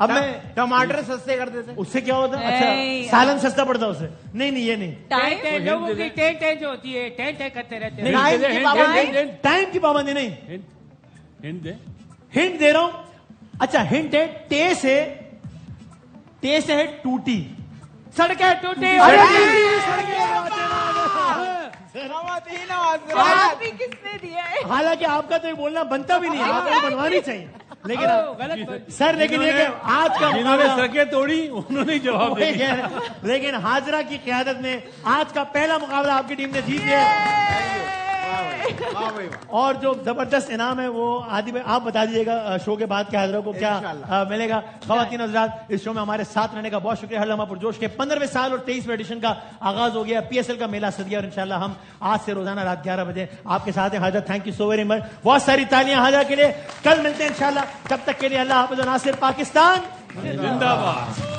अब मैं टमाटर सस्ते कर देते। उससे क्या होता है? अच्छा, सालन सस्ता पड़ता है उससे। नहीं, ये नहीं। लोगों की टेंट जो होती है, टेंट करते रहते हैं। टाइम की पाबंदी नहीं। हिंट दे रहा हूं। अच्छा, हिंट है टे से है टूटी। सड़कें टूटी। किसने दिया है? हालांकि आपका तो ये बोलना बनता भी नहीं है, आपको बनवानी चाहिए। लेकिन सर, लेकिन ये कि आज का जिन्होंने सड़कें तोड़ी उन्होंने जवाब दिया। लेकिन हाजरा की क़यादत में आज का पहला मुकाबला आपकी टीम ने जीत लिया। और जो जबरदस्त इनाम है वो आदि में आप बता दीजिएगा शो के बाद के हाजिरों को क्या मिलेगा। खवातीन हज़रात, इस शो में हमारे साथ रहने का बहुत शुक्रिया। हर लम्हा पुरजोश के 15वें साल और 23वें एडिशन का आगाज हो गया। PSL का मेला सद गया और इंशाल्लाह हम आज से रोजाना रात 11 बजे आपके साथ हैं। हाजर, thank you so very much. बहुत सारी तालियां हाजरा के लिए। कल मिलते हैं इंशाल्लाह। तब तक के लिए अल्लाह हाफ़िज़। नासिर पाकिस्तान जिंदाबाद।